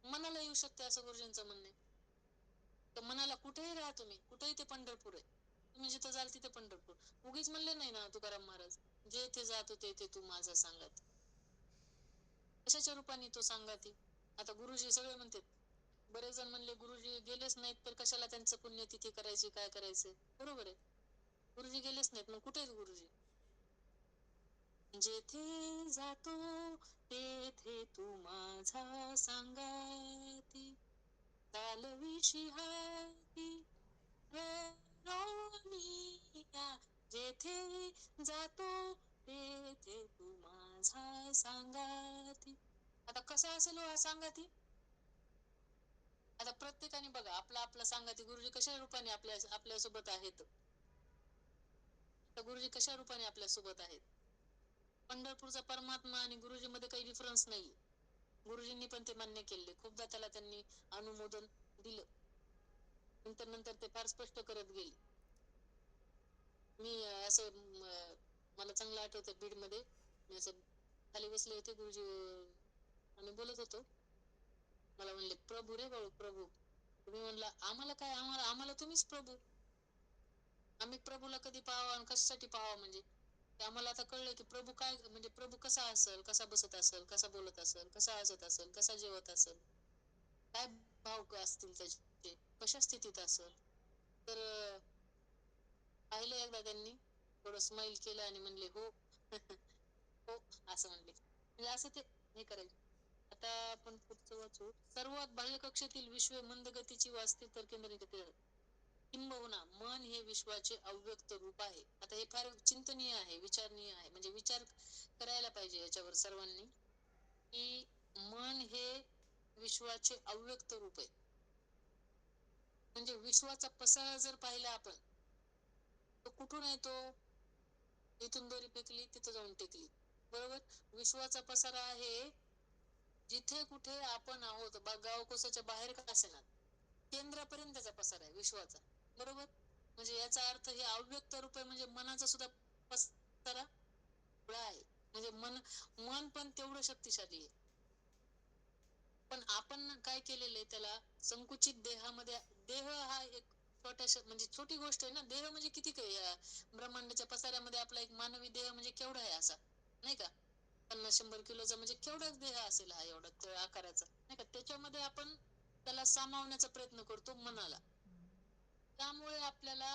मनाला येऊ शकते असं गुरुजींचं म्हणणं आहे. तर मनाला कुठेही राहा तुम्ही, कुठेही ते पंढरपूर आहे. तुम्ही जिथं जाल तिथे पंढरपूर. उगीच म्हणले नाही ना तुकाराम महाराज, जेथे जात होते ते तू माझा सांगाती. कशाच्या रूपाने तो सांगाती? आता गुरुजी सगळे म्हणतात. बरेच जण म्हणले गुरुजी गेलेच नाहीत तर कशाला त्यांचं पुण्यतिथी करायची, काय करायचं? बरोबर आहे. गुरुजी गेलेच नाहीत मग कुठे आहेत गुरुजी? जेथे जातो तेथे तू माझा सांगाती, चालविशी हाती रोनिया. जेथे जातो तेथे तू माझा सांगाती. आता कसा असेल हा सांगाती? आता प्रत्येकाने बघा आपला आपला सांगाती गुरुजी कशा रूपाने आपल्या सोबत आहेत. तर गुरुजी कशा रूपाने आपल्या सोबत आहेत. पंढरपूरचा परमात्मा आणि गुरुजी मध्ये काही डिफरन्स नाही. गुरुजींनी पण ते मान्य केले. खूपदा त्याला त्यांनी अनुमोदन दिलं. नंतर नंतर ते फार स्पष्ट करत गेले. मी असं मला चांगलं आठवतं बीड मध्ये मी असं खाली बसले होते. गुरुजी आम्ही बोलत होतो. मला म्हणले प्रभू रे बाळू प्रभू. तुम्ही म्हणला आम्हाला काय, आम्हाला तुम्हीच प्रभू. आम्ही प्रभूला कधी पाहावं आणि कशासाठी पाहावं म्हणजे आम्हाला आता कळलं की प्रभू काय म्हणजे प्रभू कसा असेल, कसा बसत असेल, कसा बोलत असेल, कसा हसत असेल, कसा जेवत असेल, काय भाव असतील त्याचे, कशा स्थितीत असेल. तर पाहिलं एकदा त्यांनी थोडं स्माइल केलं आणि म्हणले हो हो असं म्हणले. म्हणजे असं ते हे करायचं. आता आपण पुढचं वाचू. सर्वात बाह्य कक्षेतील विश्व मंद गतीची वास्तिक तर केंद्र किंबहुना मन हे विश्वाचे अव्यक्त रूप आहे. आता हे फार चिंतनीय आहे, विचारणीय आहे. म्हणजे विचार करायला पाहिजे याच्यावर सर्वांनी की मन हे विश्वाचे अव्यक्त रूप आहे. म्हणजे विश्वाचा पसारा जर पाहिला आपण तो कुठून येतो? इथून दोरी फेकली तिथं जाऊन टेकली. बरोबर. विश्वाचा पसारा आहे जिथे कुठे आपण आहोत. गाव कोसाच्या बाहेर का असेना केंद्रापर्यंत त्याचा पसारा आहे विश्वाचा. बरोबर. म्हणजे याचा अर्थ हे अव्यक्त रूप आहे. म्हणजे मनाचा सुद्धा पसारा आहे. म्हणजे मन पण तेवढं शक्तिशाली आहे. पण आपण काय केलेलं आहे त्याला संकुचित देहामध्ये. देह हा एक छोट्याशा म्हणजे छोटी गोष्ट आहे ना. देह म्हणजे किती काय ब्रह्मांडाच्या पसाऱ्यामध्ये आपला एक मानवी देह म्हणजे केवढा आहे असा नाही का. 50-100 किलोचा म्हणजे केवढाच देह असेल हा एवढा आकाराचा नाही का. त्याच्यामध्ये आपण त्याला सामावण्याचा प्रयत्न करतो मनाला. त्यामुळे आपल्याला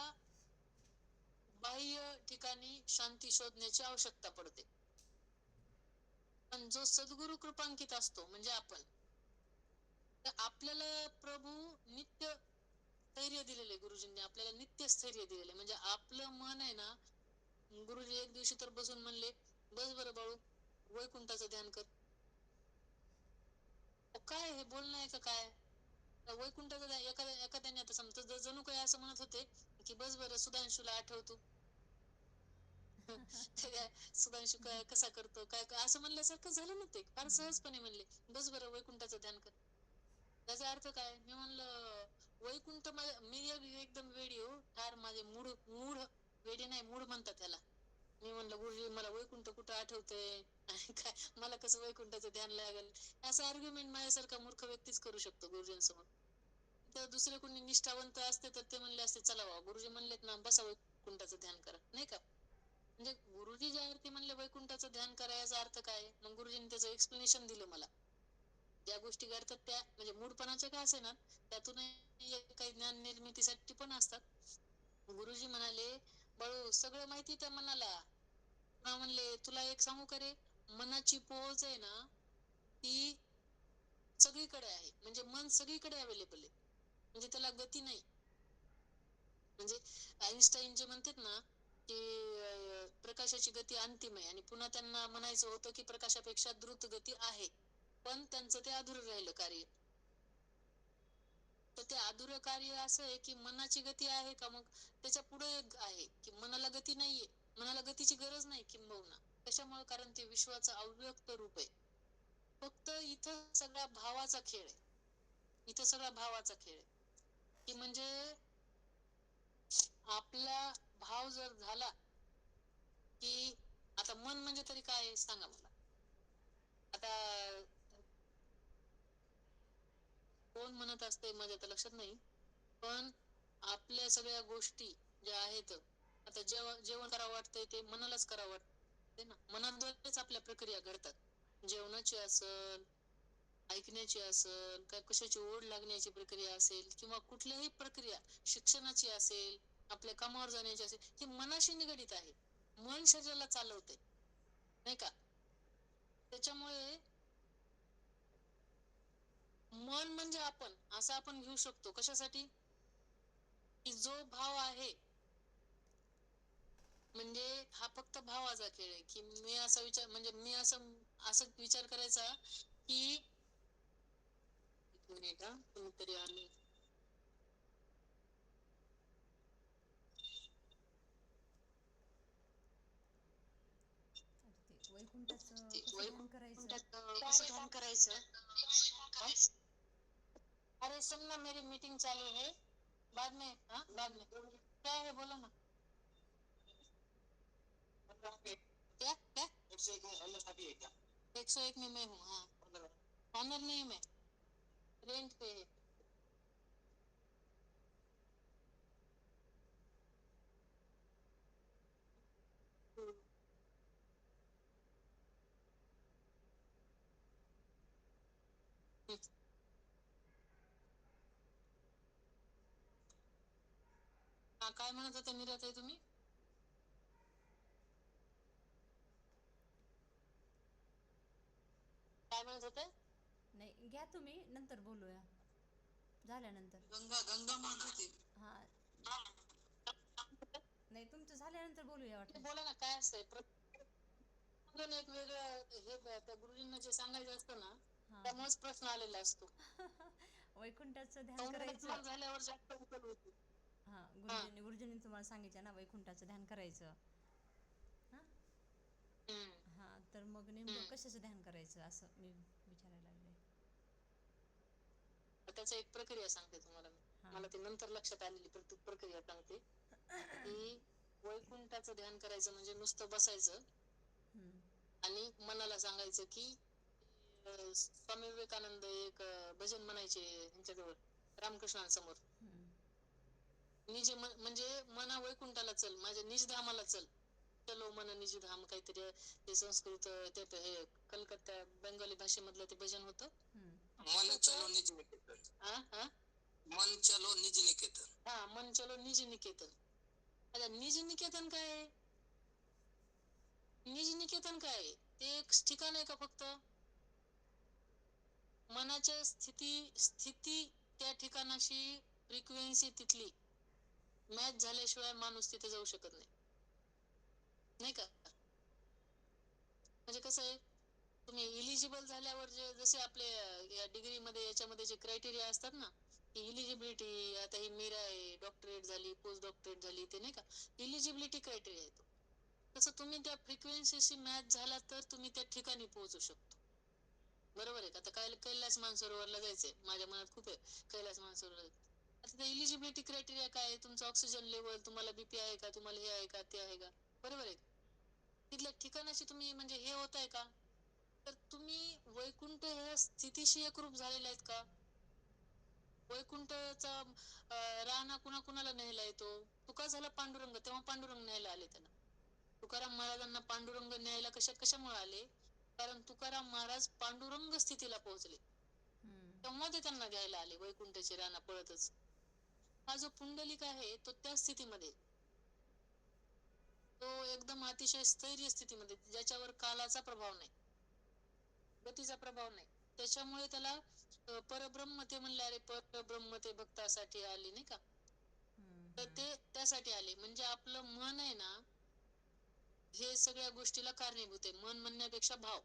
बाह्य ठिकाणी शांती शोधण्याची आवश्यकता पडते. पण जो सद्गुरु कृपांकित असतो म्हणजे आपण, तर आपल्याला प्रभू नित्य स्थैर्य दिलेले. गुरुजींनी आपल्याला नित्य स्थैर्य दिलेले. म्हणजे आपलं मन आहे ना. गुरुजी एक दिवशी तर बसून म्हणले बस बरं बाळू वैकुंठाचं ध्यान कर. काय हे बोलणं आहे का काय? वैकुंठाचं एखाद्याने आता समजा जणू काही असं म्हणत होते की बस बरं सुधांशूला आठवतो. सुधांशू कसा करतो काय असं म्हणल्यासारखं झालं ना. ते फार सहजपणे म्हणले बस बरं वैकुंठाचं ध्यान कर. त्याचा अर्थ काय? मी म्हणलं वैकुंठ मी एकदम वेडी हो फार. माझे मूड मूड वेडी नाही मूड म्हणतात त्याला. मी म्हणलं गुरुजी मला वैकुंठ कुठं आठवतंय आणि काय मला कसं वैकुंठाचं ध्यान लागेल. असं आर्ग्युमेंट माझ्यासारखा मूर्ख व्यक्तीच करू शकतो गुरुजींसमोर. तर दुसरे कोणी निष्ठावंत असते तर ते म्हणले असते चला बाबा गुरुजी म्हणलेत ना बसा वैकुंठाचं ध्यान करा नाही का. म्हणजे गुरुजी ज्यावरती म्हणले वैकुंठाचं ध्यान करायचा अर्थ काय. मग गुरुजींनी त्याचं एक्सप्लेनेशन दिलं मला. ज्या गोष्टी करतात त्या म्हणजे मूडपणाच्या का असे ना त्यातून काही ज्ञान निर्मितीसाठी पण असतात. गुरुजी म्हणाले बाळू सगळं माहिती त्या मनाला. म्हणले तुला एक सांगू का रे. मनाची पोहोच आहे ना ती सगळीकडे आहे. म्हणजे मन सगळीकडे अवेलेबल आहे. म्हणजे त्याला गती नाही. म्हणजे आईन्स्टाईन जे म्हणतात ना की प्रकाशाची गती अंतिम आहे आणि पुन्हा त्यांना म्हणायचं होतं की प्रकाशापेक्षा द्रुत गती आहे. पण त्यांचं ते अधुरं राहिलं कार्य. तर ते अधुरं कार्य असं आहे की मनाची गती आहे का, मग त्याच्या पुढे आहे की मनाला गती नाहीये, मनाला गतीची गरज नाही किंबहुना. कशामुळे? कारण ते विश्वाचं अव्यक्त रूप आहे. फक्त इथं सगळा भावाचा खेळ आहे. इथं सगळा भावाचा खेळ आहे की म्हणजे आपला भाव जर झाला की, आता मन म्हणजे तरी काय आहे सांगा मला. आता कोण म्हणत असते माझ्या तर लक्षात नाही, पण आपल्या सगळ्या गोष्टी ज्या आहेत, आता जेवण करावं वाटतंय ते मनालाच करावं वाटतंय ना, मनाद्वारेच आपल्या प्रक्रिया घडतात. जेवणाची असल, ऐकण्याची असेल, काय कशाची ओढ लागण्याची प्रक्रिया असेल, किंवा कुठल्याही प्रक्रिया शिक्षणाची असेल, आपल्या कामावर जाण्याची असेल, ही मनाशी निगडीत आहे. मन शरीराला चालवते, नाही का? त्याच्यामुळे मन म्हणजे आपण असं आपण घेऊ शकतो. कशासाठी? की जो भाव आहे, म्हणजे हा फक्त भावाचा खेळ आहे की मी असा विचार, म्हणजे मी असं असं विचार करायचा की, एक मिनिट हा, कोणीतरी आले. ते वैकुंठाचं कसं ध्यान करायचं? वैकुंठात कसं ध्यान करायचं? अरे सुन ना, मेरी मीटिंग चालू है, बाद में, हाँ बाद में क्या है बोलो ना. क्या क्या 101 में अलग अभी है क्या? 101 में मैं हूँ, हाँ. ऑनर नहीं, मैं रेंट पे है. हा, काय म्हणत होते मीराताई तुम्ही? काय म्हणत होते? नाही, घ्या तुम्ही, नंतर बोलूया झाल्यानंतर. गंगा गंगा म्हणत होती. हा, नाही तुमचं झाल्यानंतर बोलूया वाटल्यास. बोला ना, काय असतंय एक वेगळं हे त्या गुरुजींना जे सांगायचं असतं ना, हा त्यामुळेच प्रश्न आलेला असतो. वैकुंठाचं ध्यान करायचं. झाल्यावर जास्त उचल होती. हा, गुरुजींनी तुम्हाला सांगितलं ना वैकुंठाचं ध्यान करायचं. हा हा, तर मग नेमकं कशाचं ध्यान करायचं असं मी विचारायला लागले. त्याचा एक प्रक्रिया सांगते तुम्हाला मी. मला ते नंतर लक्षात आलेली प्रक्रिया सांगते की वैकुंठाचं ध्यान करायचं म्हणजे नुसतं बसायचं आणि मनाला सांगायचं की स्वामी विवेकानंद एक भजन म्हणायचे यांच्याजवळ, रामकृष्णांसमोर. निज म्हणजे मना वैकुंठाला चल, माझ्या निजधामाला चल. चलो मन निजधाम, काहीतरी ते संस्कृत, ते हे कलकत्ता बेंगॉली भाषेमधलं ते भजन होतं. मन चलो निज निकेतन. मन चलो निज निकेतन. हा, मन चलो निज निकेतन. आता निज निकेतन काय आहे? निज निकेतन काय आहे? ते एक ठिकाण आहे का फक्त? मनाच्या स्थिती त्या ठिकाणाशी फ्रिक्वेन्सी तिथली मॅच झाल्याशिवाय माणूस तिथे जाऊ शकत नाही, नाही का? म्हणजे कसं आहे, तुम्ही इलिजिबल झाल्यावर जसे आपले या डिग्री मध्ये याच्यामध्ये जे क्रायटेरिया असतात ना, की इलिजिबिलिटी, आता ही मीरा आहे, डॉक्टरेट झाली, पोस्ट डॉक्टरेट झाली, ते नाही का इलिजिबिलिटी क्रायटेरिया येतो. तसं तुम्ही त्या फ्रिक्वेन्सीशी मॅच झाला तर तुम्ही त्या ठिकाणी पोहोचू शकतो. बरोबर आहे का? आता कैलास मानसरोवरला जायचंय, माझ्या मनात खूप आहे कैलास मानसरोवर. आता ते इलिजिबिलिटी क्रायटेरिया काय आहे? तुमचं ऑक्सिजन लेवल, तुम्हाला बीपी आहे का, तुम्हाला हे आहे का, ते आहे का, बरोबर आहे? तिथल्या ठिकाणाशी तुम्ही म्हणजे हे होत आहे का? तर तुम्ही वैकुंठ ह्या स्थितीशी एकरूप झालेले आहेत का? वैकुंठचा राणा कुणाला न्यायला येतो? तुका झाला पांडुरंग, तेव्हा पांडुरंग न्यायला आले त्याला. तुकाराम महाराजांना पांडुरंग न्यायला कशामुळे आले? कारण तुकाराम महाराज पांडुरंग स्थितीला पोहोचले, तेव्हा ते त्यांना घ्यायला आले वैकुंठाची राणा पळतच. हा जो पुंडलिक आहे तो त्या स्थितीमध्ये, तो एकदम अतिशय स्थैर्य स्थितीमध्ये, ज्याच्यावर कालाचा प्रभाव नाही, गतीचा प्रभाव नाही. त्याच्यामुळे त्याला परब्रह्म ते म्हणले, अरे परब्रह्म ते भक्तासाठी आले, नाही का? तर ते त्यासाठी आले. म्हणजे आपलं मन आहे ना, हे सगळ्या गोष्टीला कारणीभूत आहे. मन म्हणण्यापेक्षा भाव.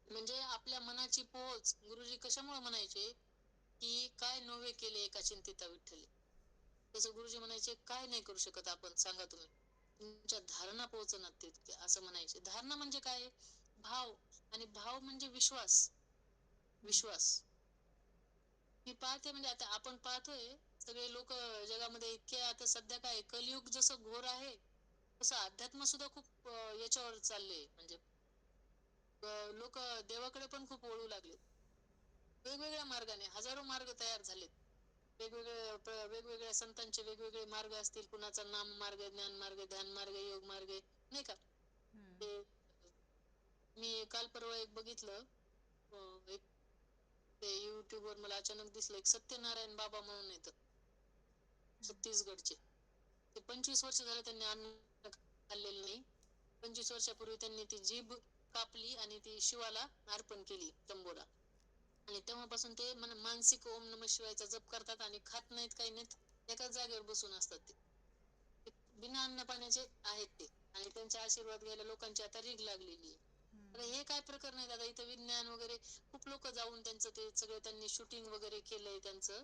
म्हणजे आपल्या मनाची पोहोच गुरुजी कशामुळे म्हणायचे की काय नव्हे केले एका चिंतिता विठ्ठले. तसं गुरुजी म्हणायचे काय नाही करू शकत आपण सांगा तुम्ही, तुमच्या धारणा पोहोचणार तितके असं म्हणायचे. धारणा म्हणजे काय? भाव. आणि भाव म्हणजे विश्वास. हम्म. विश्वास मी पाहते, म्हणजे आता आपण पाहतोय सगळे लोक जगामध्ये इतके, आता सध्या काय कलियुग जसं घोर आहे तसं अध्यात्म सुद्धा खूप याच्यावर चालले. म्हणजे लोक देवाकडे पण खूप वळू लागले. वेगवेगळ्या मार्गाने हजारो मार्ग तयार झालेत. वेगवेगळ्या संतांचे वेगवेगळे मार्ग असतील. कुणाचा नाम मार्ग, ज्ञान मार्ग, ध्यान मार्ग, योग मार्ग, नाही का. हम्म. ते मी काल परवा एक बघितलं, एक ते युट्यूब वर मला अचानक दिसलं, एक सत्यनारायण बाबा म्हणून येतं छत्तीसगडचे. ते 25 वर्ष झाले त्यांनी अन्न खाल्लेलं नाही. 25 वर्षापूर्वी त्यांनी ती जीभ कापली आणि ती शिवाला अर्पण केली, शंभूला. आणि तेव्हापासून ते मानसिक ओम नम शिवायचा जप करतात आणि खात नाहीत, काही नाहीत, एकाच जागेवर बसून असतात. ते बिना अन्न पाण्याचे आहेत ते. आणि त्यांचे आशीर्वाद घ्यायला लोकांची आता रीघ लागलेली आहे. आता हे काय प्रकरण आहे दादा, इथं विज्ञान वगैरे खूप लोक जाऊन त्यांचं ते सगळं त्यांनी शूटिंग वगैरे केलंय त्यांचं.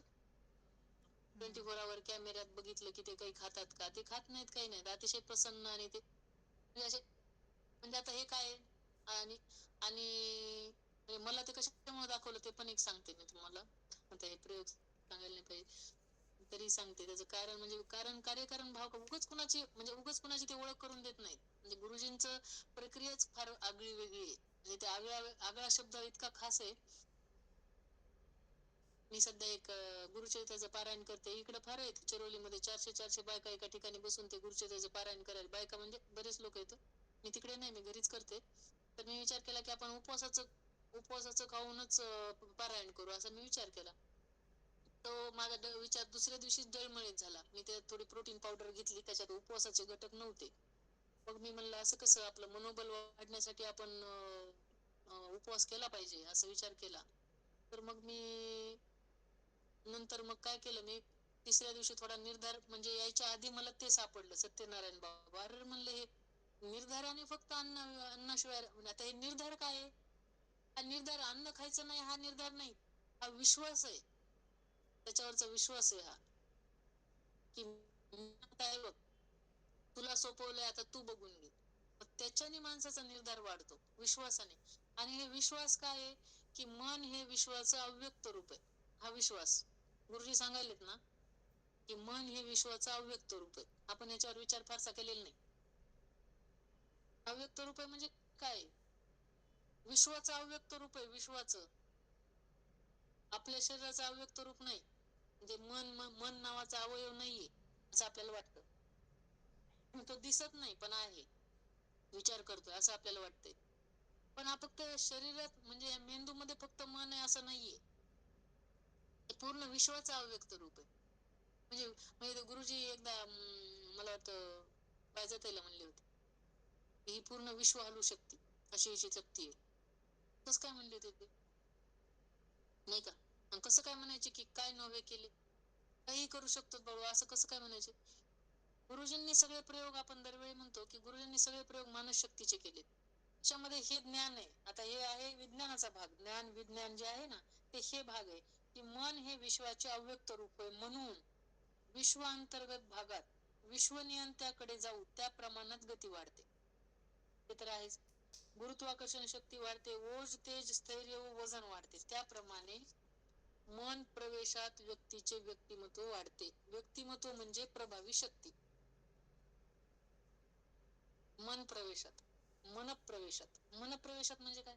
24 आवर कॅमेऱ्यात बघितलं की ते काही खातात का, ते खात नाहीत, काही नाहीत, अतिशय प्रसन्न. आणि ते म्हणजे असे, म्हणजे आता हे काय. आणि आणि म्हणजे मला ते कशामुळे दाखवलं ते पण एक सांगते मी तुम्हाला. आता हे प्रयोग सांगायला नाही पाहिजे तरी सांगते त्याचं कारण. म्हणजे कारण कार्यकारण भाव, उगाच कुणाची, म्हणजे उगाच कुणाची ते ओळख करून देत नाहीत. म्हणजे गुरुजींचं प्रक्रियाच फार आगळी वेगळी आहे. म्हणजे ते आगळा शब्द इतका खास आहे. मी सध्या एक गुरुचरित्राचं पारायण करते. इकडे फार आहेत चिरोलीमध्ये 400-400 बायका एका ठिकाणी बसून ते गुरुचरित्राचं पारायण करायला. बायका म्हणजे बरेच लोक येतं. मी तिकडे नाही, मी घरीच करते. तर मी विचार केला की आपण उपवासाचं खाऊनच पारायण करू, असा मी विचार केला. तो माझा विचार दुसऱ्या दिवशी डळमळीत झाला. मी त्यात थोडी प्रोटीन पावडर घेतली, त्याच्यात उपवासाचे घटक नव्हते. मग मी म्हणलं असं कसं, आपलं मनोबल वाढण्यासाठी आपण उपवास केला पाहिजे असा विचार केला. तर मग मी नंतर मग काय केलं, मी तिसऱ्या दिवशी थोडा निर्धार, म्हणजे यायच्या आधी मला ते सापडलं सत्यनारायण बाबा. अरे म्हणलं, हे निर्धाराने फक्त अन्नाशिवाय, आता हे निर्धार काय आहे? हा निर्धार अन्न खायचं नाही हा निर्धार नाही, हा विश्वास आहे. त्याच्यावरचा विश्वास आहे हा, की काय बघ तुला सोपवलंय, आता तू बघून घे. त्याच्याने माणसाचा निर्धार वाढतो, विश्वासाने. आणि हे विश्वास काय आहे, की मन हे विश्वाचं अव्यक्त रूप आहे. हा विश्वास गुरुजी सांगायलेत ना, की मन हे विश्वाचं अव्यक्त रूप आहे. आपण याच्यावर विचार फारसा केलेला नाही. अव्यक्त रूप आहे म्हणजे काय? विश्वाचं अव्यक्त रूप आहे, विश्वाचं. आपल्या शरीराचं अव्यक्त रूप नाही. म्हणजे मन नावाचा अवयव नाहीये असं आपल्याला वाटतं. तो दिसत नाही पण आहे, विचार करतोय असं आपल्याला वाटतंय. पण हा फक्त शरीरात, म्हणजे मेंदूमध्ये फक्त मन आहे असं नाहीये. हे पूर्ण विश्वाचं अव्यक्त रूप आहे. म्हणजे गुरुजी एकदा मला वाटतं पायजाताईला म्हणले होते, ही पूर्ण विश्व हलू शकते अशी हिची शक्ती आहे. कसं काय म्हणले होते ते, नाही का. आणि कसं काय म्हणायचे की काय नव्हे केले, काही करू शकतो बाबा, असं कसं काय म्हणायचे. गुरुजींनी सगळे प्रयोग, आपण दरवेळी म्हणतो की गुरुजींनी सगळे प्रयोग मानसशक्तीचे केले. त्याच्यामध्ये हे ज्ञान आहे. आता हे आहे विज्ञानाचा भाग. ज्ञान विज्ञान जे आहे ना, ते हे भाग आहे की मन हे विश्वाचे अव्यक्त रूप आहे. म्हणून विश्वांतर्गत भागात विश्वनियंत्याकडे जाऊ त्या प्रमाणात गती वाढते. ते तर आहेच. गुरुत्वाकर्षण शक्ती वाढते, ओज तेज स्थैर्य व वजन वाढते. त्याप्रमाणे मन प्रवेशात व्यक्तीचे व्यक्तिमत्व वाढते. व्यक्तिमत्व म्हणजे प्रभावी शक्ती. मन प्रवेशात, मनप्रवेशात म्हणजे काय,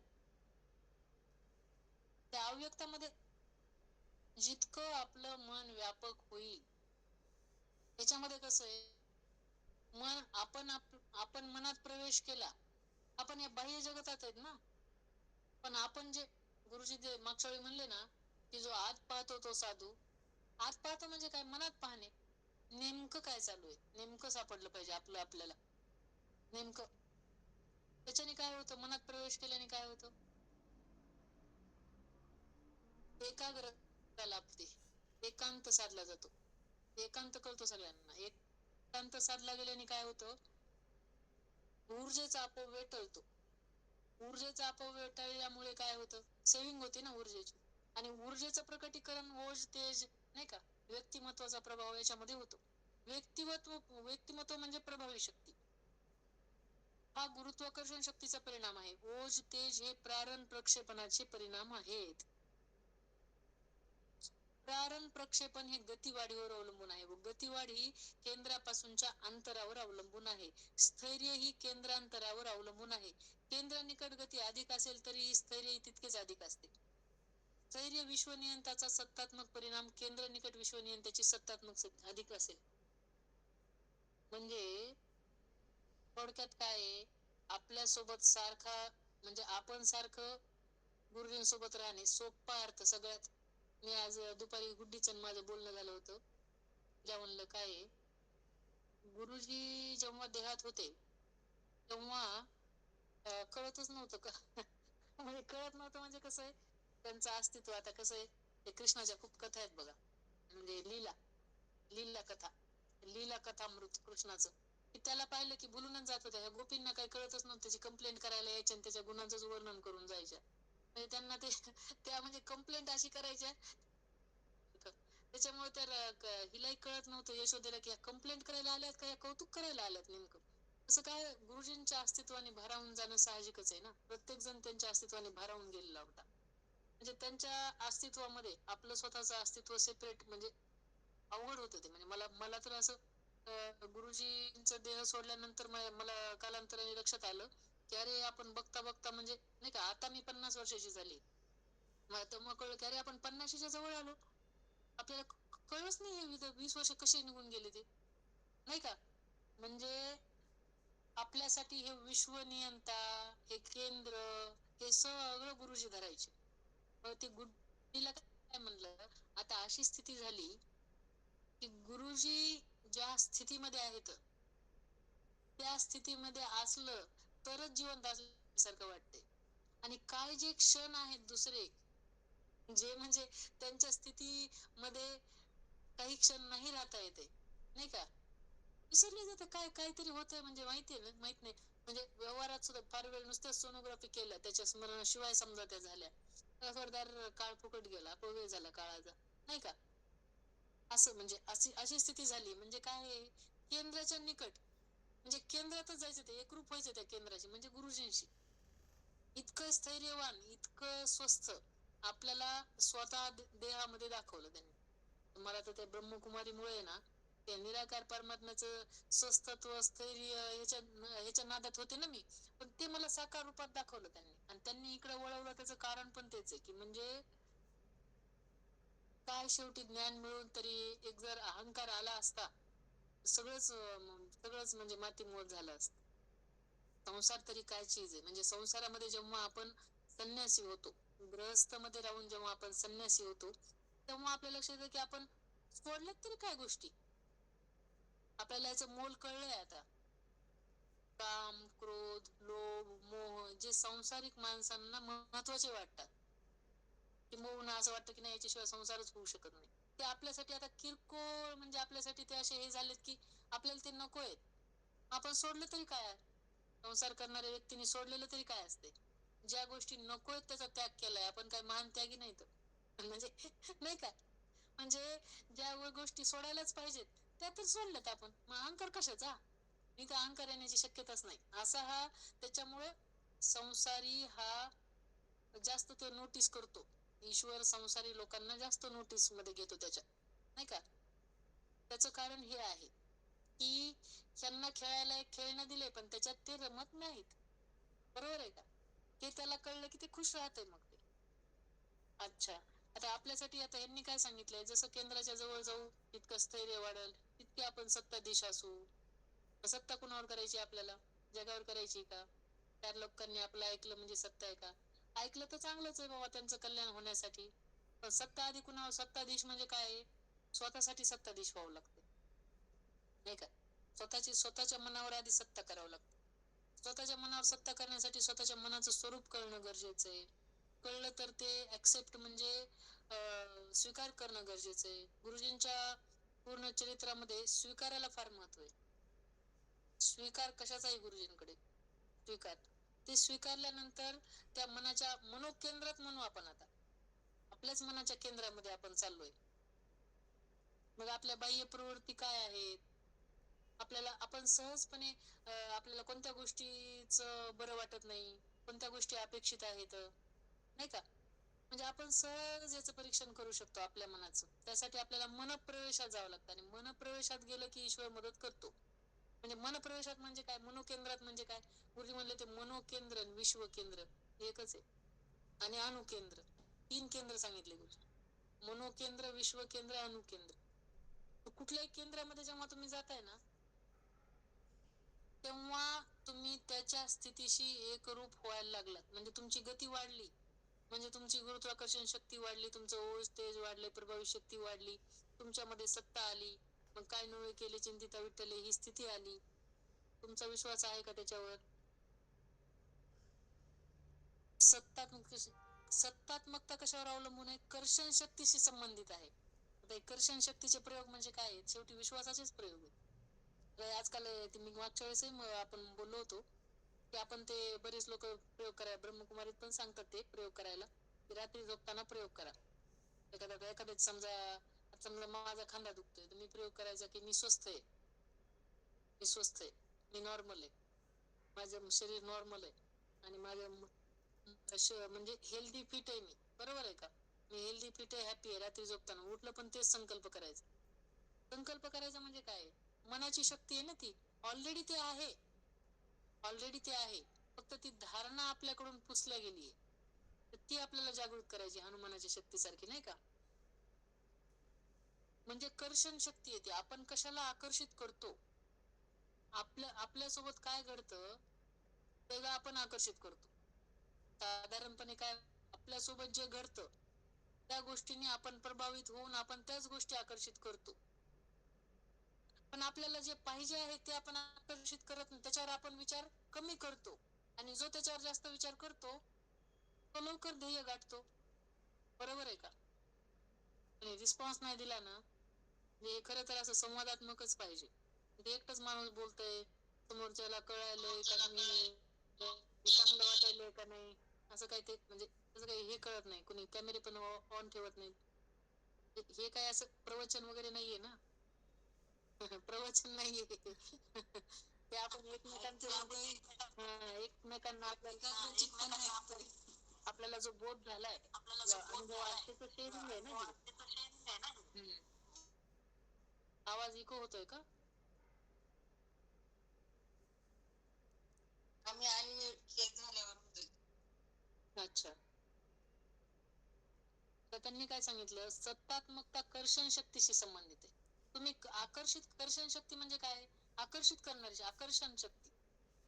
त्या अव्यक्तामध्ये जितकं आपलं मन व्यापक होईल. त्याच्यामध्ये कसं आहे, आपण मनात प्रवेश केला, आपण या बाह्य जगतात आहेत ना. पण आपण जे गुरुजी जे मागच्या वेळी म्हणले ना, की जो आत पाहतो तो साधू. आत पाहतो म्हणजे काय, मनात पाहणे. नेमकं काय चालू आहे, नेमकं सापडलं पाहिजे आपल्याला. नेमकं त्याच्याने काय होतं, मनात प्रवेश केल्याने काय होतं, एकाग्रता लाभते, एकांत साधला जातो. एकांत कळतो सगळ्यांना. एकांत साधला गेल्याने काय होतं, ऊर्जेचा अपव्यय टळतो. ऊर्जेचा अपव्यय टाळल्यामुळे काय होतं, सेव्हिंग होते ना ऊर्जेची. आणि ऊर्जेचं प्रकटीकरण ओज तेज नाही का, व्यक्तिमत्वाचा प्रभाव याच्यामध्ये होतो. व्यक्तिमत्व म्हणजे प्रभावी शक्ती, हा गुरुत्वाकर्षण शक्तीचा परिणाम आहे. ओज तेज हे प्रारण प्रक्षेपणाचे परिणाम आहेत. प्रारण प्रक्षेपण हे गतिवाढीवर अवलंबून आहे व गतिवाढ ही केंद्रापासूनच्या अंतरावर अवलंबून आहे. स्थैर्य ही केंद्रांतरावर अवलंबून आहे. केंद्र निकट गती अधिक असेल तरी स्थैर्य तितकेच अधिक असते. स्थैर्य विश्वनियंताचा सत्तात्मक परिणाम, केंद्र निकट विश्वनियंत्याची सत्तात्मक अधिक असेल. म्हणजे थोडक्यात काय आहे, आपल्यासोबत सारखा म्हणजे आपण सारखं गुरुजींसोबत राहणे सोपा अर्थ सगळ्यात. मी आज दुपारी गुड्डीचं माझं बोलणं झालं होतं. तिला म्हणलं काय, गुरुजी जेव्हा देहात होते तेव्हा कळतच नव्हतं का म्हणजे कळत नव्हतं म्हणजे कसं आहे त्यांचं अस्तित्व. आता कसं आहे, ते कृष्णाच्या खूप कथा आहेत बघा, म्हणजे लीला कथा, लीला कथामृत कृष्णाचं, की त्याला पाहिलं की भुलूनच जात होत्या. ह्या गोपींना काही कळतच नव्हतं, त्याची कंप्लेंट करायला यायच्या आणि त्याच्या गुणांचंच वर्णन करून जायच्या. म्हणजे त्यांना ते त्या म्हणजे कंप्लेंट अशी करायच्या, त्याच्यामुळे तर हिलाही कळत नव्हतं यशोदेला की कंप्लेंट करायला आल्यात का या कौतुक करायला आल्यात नेमकं. असं काय, गुरुजींच्या अस्तित्वाने भारावून जाणं साहजिकच आहे ना. प्रत्येक जण त्यांच्या अस्तित्वाने भारावून गेलेला होता. म्हणजे त्यांच्या अस्तित्वामध्ये आपलं स्वतःचं अस्तित्व सेपरेट म्हणजे अवघड होतं ते. म्हणजे मला तर असं गुरुजींचं देह सोडल्यानंतर मला कालांतराने लक्षात आलं की अरे आपण बघता बघता म्हणजे नाही का, आता मी 50 वर्षाची झाली, मग कळलं की अरे आपण 50च्या जवळ आलो. आपल्याला कळलंच नाही हे 20 वर्ष कसे निघून गेले ते, नाही का. म्हणजे आपल्यासाठी हे विश्वनियंता, हे केंद्र, हे सगळं गुरुजी धरायचे. मग ते गुड्डीला काय म्हणलं, आता अशी स्थिती झाली की गुरुजी ज्या स्थितीमध्ये आहेत त्या स्थितीमध्ये असलं तरच जिवंत असल्यासारखं वाटतंय. आणि काय जे क्षण आहेत दुसरे, जे म्हणजे त्यांच्या स्थितीमध्ये काही क्षण नाही राहता येते, नाही का, विसरले जाते. काहीतरी होतंय म्हणजे माहितीये ना, माहित नाही. म्हणजे व्यवहारात सुद्धा फार वेळ नुसतं सोनोग्राफी केलं त्याच्या स्मरणाशिवाय समजा त्या झाल्या, खबरदार काळ फुकट गेला, अपव्यय झाला काळाचा, नाही का. असं म्हणजे अशी स्थिती झाली. म्हणजे काय, केंद्राच्या निकट म्हणजे केंद्रातच जायचं, ते एकरूप व्हायचं त्या केंद्राची म्हणजे गुरुजींशी. इतकं स्थैर्यवान, इतकं स्वस्थ आपल्याला स्वतः देहामध्ये दाखवलं त्यांनी. मला तर त्या ब्रह्मकुमारीमुळे ना, त्या निराकार परमात्म्याचं स्वस्थत्व, स्थैर्य ह्याच्या नादात होते ना मी, पण ते मला साकार रूपात दाखवलं त्यांनी. आणि त्यांनी इकडे वळवलं त्याचं कारण पण तेच आहे की म्हणजे काय, शेवटी ज्ञान मिळून तरी एक जर अहंकार आला असता, सगळंच म्हणजे मातीमोल झालं असतं. संसार तरी काय चीज आहे. म्हणजे संसारामध्ये जेव्हा आपण संन्यासी होतो, गृहस्थ मध्ये राहून जेव्हा आपण संन्यासी होतो, तेव्हा आपल्या लक्षात येतं की आपण सोडल्यात तरी काय गोष्टी. आपल्याला याचं मोल कळलंय आता. काम, क्रोध, लोभ, मोह जे सांसारिक माणसांना महत्वाचे वाटतात, किंबहुना असं वाटतं की नाही याच्याशिवाय संसारच होऊ शकत नाही, ते आपल्यासाठी आता किरकोळ म्हणजे आपल्यासाठी ते असे हे झालेत की आपल्याला ते नको आहेत. आपण सोडलं तरी काय, संसार करणाऱ्या व्यक्तीने सोडलेलं तरी काय असते. ज्या गोष्टी नको आहेत त्याचा त्याग केलाय आपण, काय महान त्यागी नाही तर म्हणजे नाही का. म्हणजे ज्या गोष्टी सोडायलाच पाहिजेत त्या तर सोडल्यात आपण, मग अहंकार कशाचा. मी तर अहंकार येण्याची शक्यताच नाही असा हा. त्याच्यामुळं संसारी हा जास्त तो नोटीस करतो, ईश्वर संसारी लोकांना जास्त नोटीस मध्ये घेतो त्याच्या, नाही का. त्याचं कारण हे आहे की त्यांना खेळायला एक खेळणं दिले पण त्याच्यात ते रमत नाहीत, बरोबर आहे का. ते त्याला कळलं की ते खुश राहते मग ते. अच्छा, आता आपल्यासाठी आता यांनी काय सांगितलंय, जसं केंद्राच्या जवळ जाऊ तितकं स्थैर्य वाढेल, तितके आपण सत्ताधीश असू. सत्ता कुणावर करायची आपल्याला, जगावर करायची का. चार लोकांनी आपलं ऐकलं म्हणजे सत्ता आहे का. ऐकलं तर चांगलंच आहे बाबा त्यांचं कल्याण होण्यासाठी, पण सत्ता आधी कुणावर, सत्ताधीश म्हणजे काय, स्वतःसाठी सत्ताधीश व्हावं लागते, नाही का. स्वतःच्या मनावर आधी सत्ता करावं लागते. स्वतःच्या मनावर सत्ता करण्यासाठी स्वतःच्या मनाचं स्वरूप कळणं गरजेचं आहे. कळलं तर ते ऍक्सेप्ट म्हणजे स्वीकार करणं गरजेचं आहे. गुरुजींच्या पूर्ण चरित्रामध्ये स्वीकाराला फार महत्व आहे. स्वीकार कशाचाही गुरुजींकडे स्वीकार. ते स्वीकारल्यानंतर त्या मनाच्या मनोकेंद्रात म्हणू आपण आता, आपल्याच मनाच्या केंद्रामध्ये आपण चाललोय. मग आपल्या बाह्य प्रवृत्ती काय आहेत? आपल्याला आपण सहजपणे आपल्याला कोणत्या गोष्टीच बरं वाटत नाही, कोणत्या गोष्टी अपेक्षित आहेत, नाही का? म्हणजे आपण सहज याचं परीक्षण करू शकतो आपल्या मनाचं. त्यासाठी आपल्याला मनप्रवेशात जावं लागतं, आणि मनप्रवेशात गेलं की ईश्वर मदत करतो. म्हणजे मनप्रवेशात म्हणजे काय, मनोकेंद्रात म्हणजे काय? गुरुजी म्हणले ते मनोकेंद्र आणि विश्वकेंद्र एकच आहे. आणि अणुकेंद्र, 3 केंद्र सांगितले गुरुजी. मनोकेंद्र, विश्वकेंद्र, अणुकेंद्र. कुठल्याही केंद्रामध्ये जेव्हा तुम्ही जाताय ना, तेव्हा तुम्ही त्याच्या स्थितीशी एकरूप व्हायला लागलात. म्हणजे तुमची गती वाढली, म्हणजे तुमची गुरुत्वाकर्षण शक्ती वाढली, तुमचं ओज तेज वाढले, प्रभावी शक्ती वाढली, तुमच्यामध्ये सत्ता आली. मग काय नव्हे केले चिंतिता विठ्ठले ही स्थिती आली. तुमचा विश्वास आहे का त्याच्यावर? सत्तात्मकता कशावर अवलंबून आहे? कर्षण शक्तीशी संबंधित आहे. आता कर्षण शक्तीचे प्रयोग म्हणजे काय आहेत? शेवटी विश्वासाचेच प्रयोग आहेत. आजकाल मी मागच्या वेळेस आपण बोललो होतो की आपण ते बरेच लोक प्रयोग करायला, ब्रह्मकुमारीत पण सांगतात ते प्रयोग करायला, की रात्री झोपताना प्रयोग करा. एखाद्या समजा माझा खांदा दुखतोय तर मी प्रयोग करायचा की मी स्वस्थ आहे, मी स्वस्थ आहे, मी नॉर्मल आहे, माझं शरीर नॉर्मल आहे, आणि माझं म्हणजे हेल्दी फिट आहे मी. बरोबर आहे का? मी हेल्दी फिट आहे, हॅपी आहे. रात्री झोपताना उठलं पण तेच संकल्प करायचा. संकल्प करायचा म्हणजे काय? मनाची शक्ती आहे ना ती. ऑलरेडी ते आहे, ऑलरेडी ते आहे. फक्त ती धारणा आपल्याकडून पुसल्या गेली आहे. तर ती आपल्याला जागृत करायची हनुमानाच्या शक्तीसारखी, नाही का? म्हणजे कर्षण शक्ती येते. आपण कशाला आकर्षित करतो, आपल्यासोबत काय घडतं त्याला आपण आकर्षित करतो. साधारणपणे काय, आपल्यासोबत जे घडतं त्या गोष्टीने आपण प्रभावित होऊन आपण त्याच गोष्टी आकर्षित करतो. पण आपल्याला जे पाहिजे आहे ते आपण आकर्षित करत नाही, त्याच्यावर आपण विचार कमी करतो. आणि जो त्याच्यावर जास्त विचार करतो तो लवकर ध्येय गाठतो. बरोबर आहे का? आणि रिस्पॉन्स नाही दिला ना, म्हणजे खरं तर असं संवादात्मकच पाहिजे. ते एकटाच माणूस बोलतोय, समोरच्याला कळायलंय का नाही, चांगलं वाटायलंय का नाही, असं काही ते म्हणजे असं काही हे कळत नाही. कुणी कॅमेरे पण ऑन ठेवत नाही. हे काय असं प्रवचन वगैरे नाहीये ना. प्रवचन नाहीये ते आपण एकमेकांचे एकमेकांना आपल्याला जो बोध झालाय, अनुभव आहे त्याचं शेअरिंग आहे ना हे. आवाज इको होतोय का? आम्ही आणि चेक झाल्यावर होतोय. अच्छा. तर त्यांनी काय सांगितलं, सत्तात्मकता कर्षण शक्तीशी संबंधित आहे. तुम्ही आकर्षित, कर्षण शक्ती म्हणजे काय? आकर्षित करणारी आकर्षण शक्ती.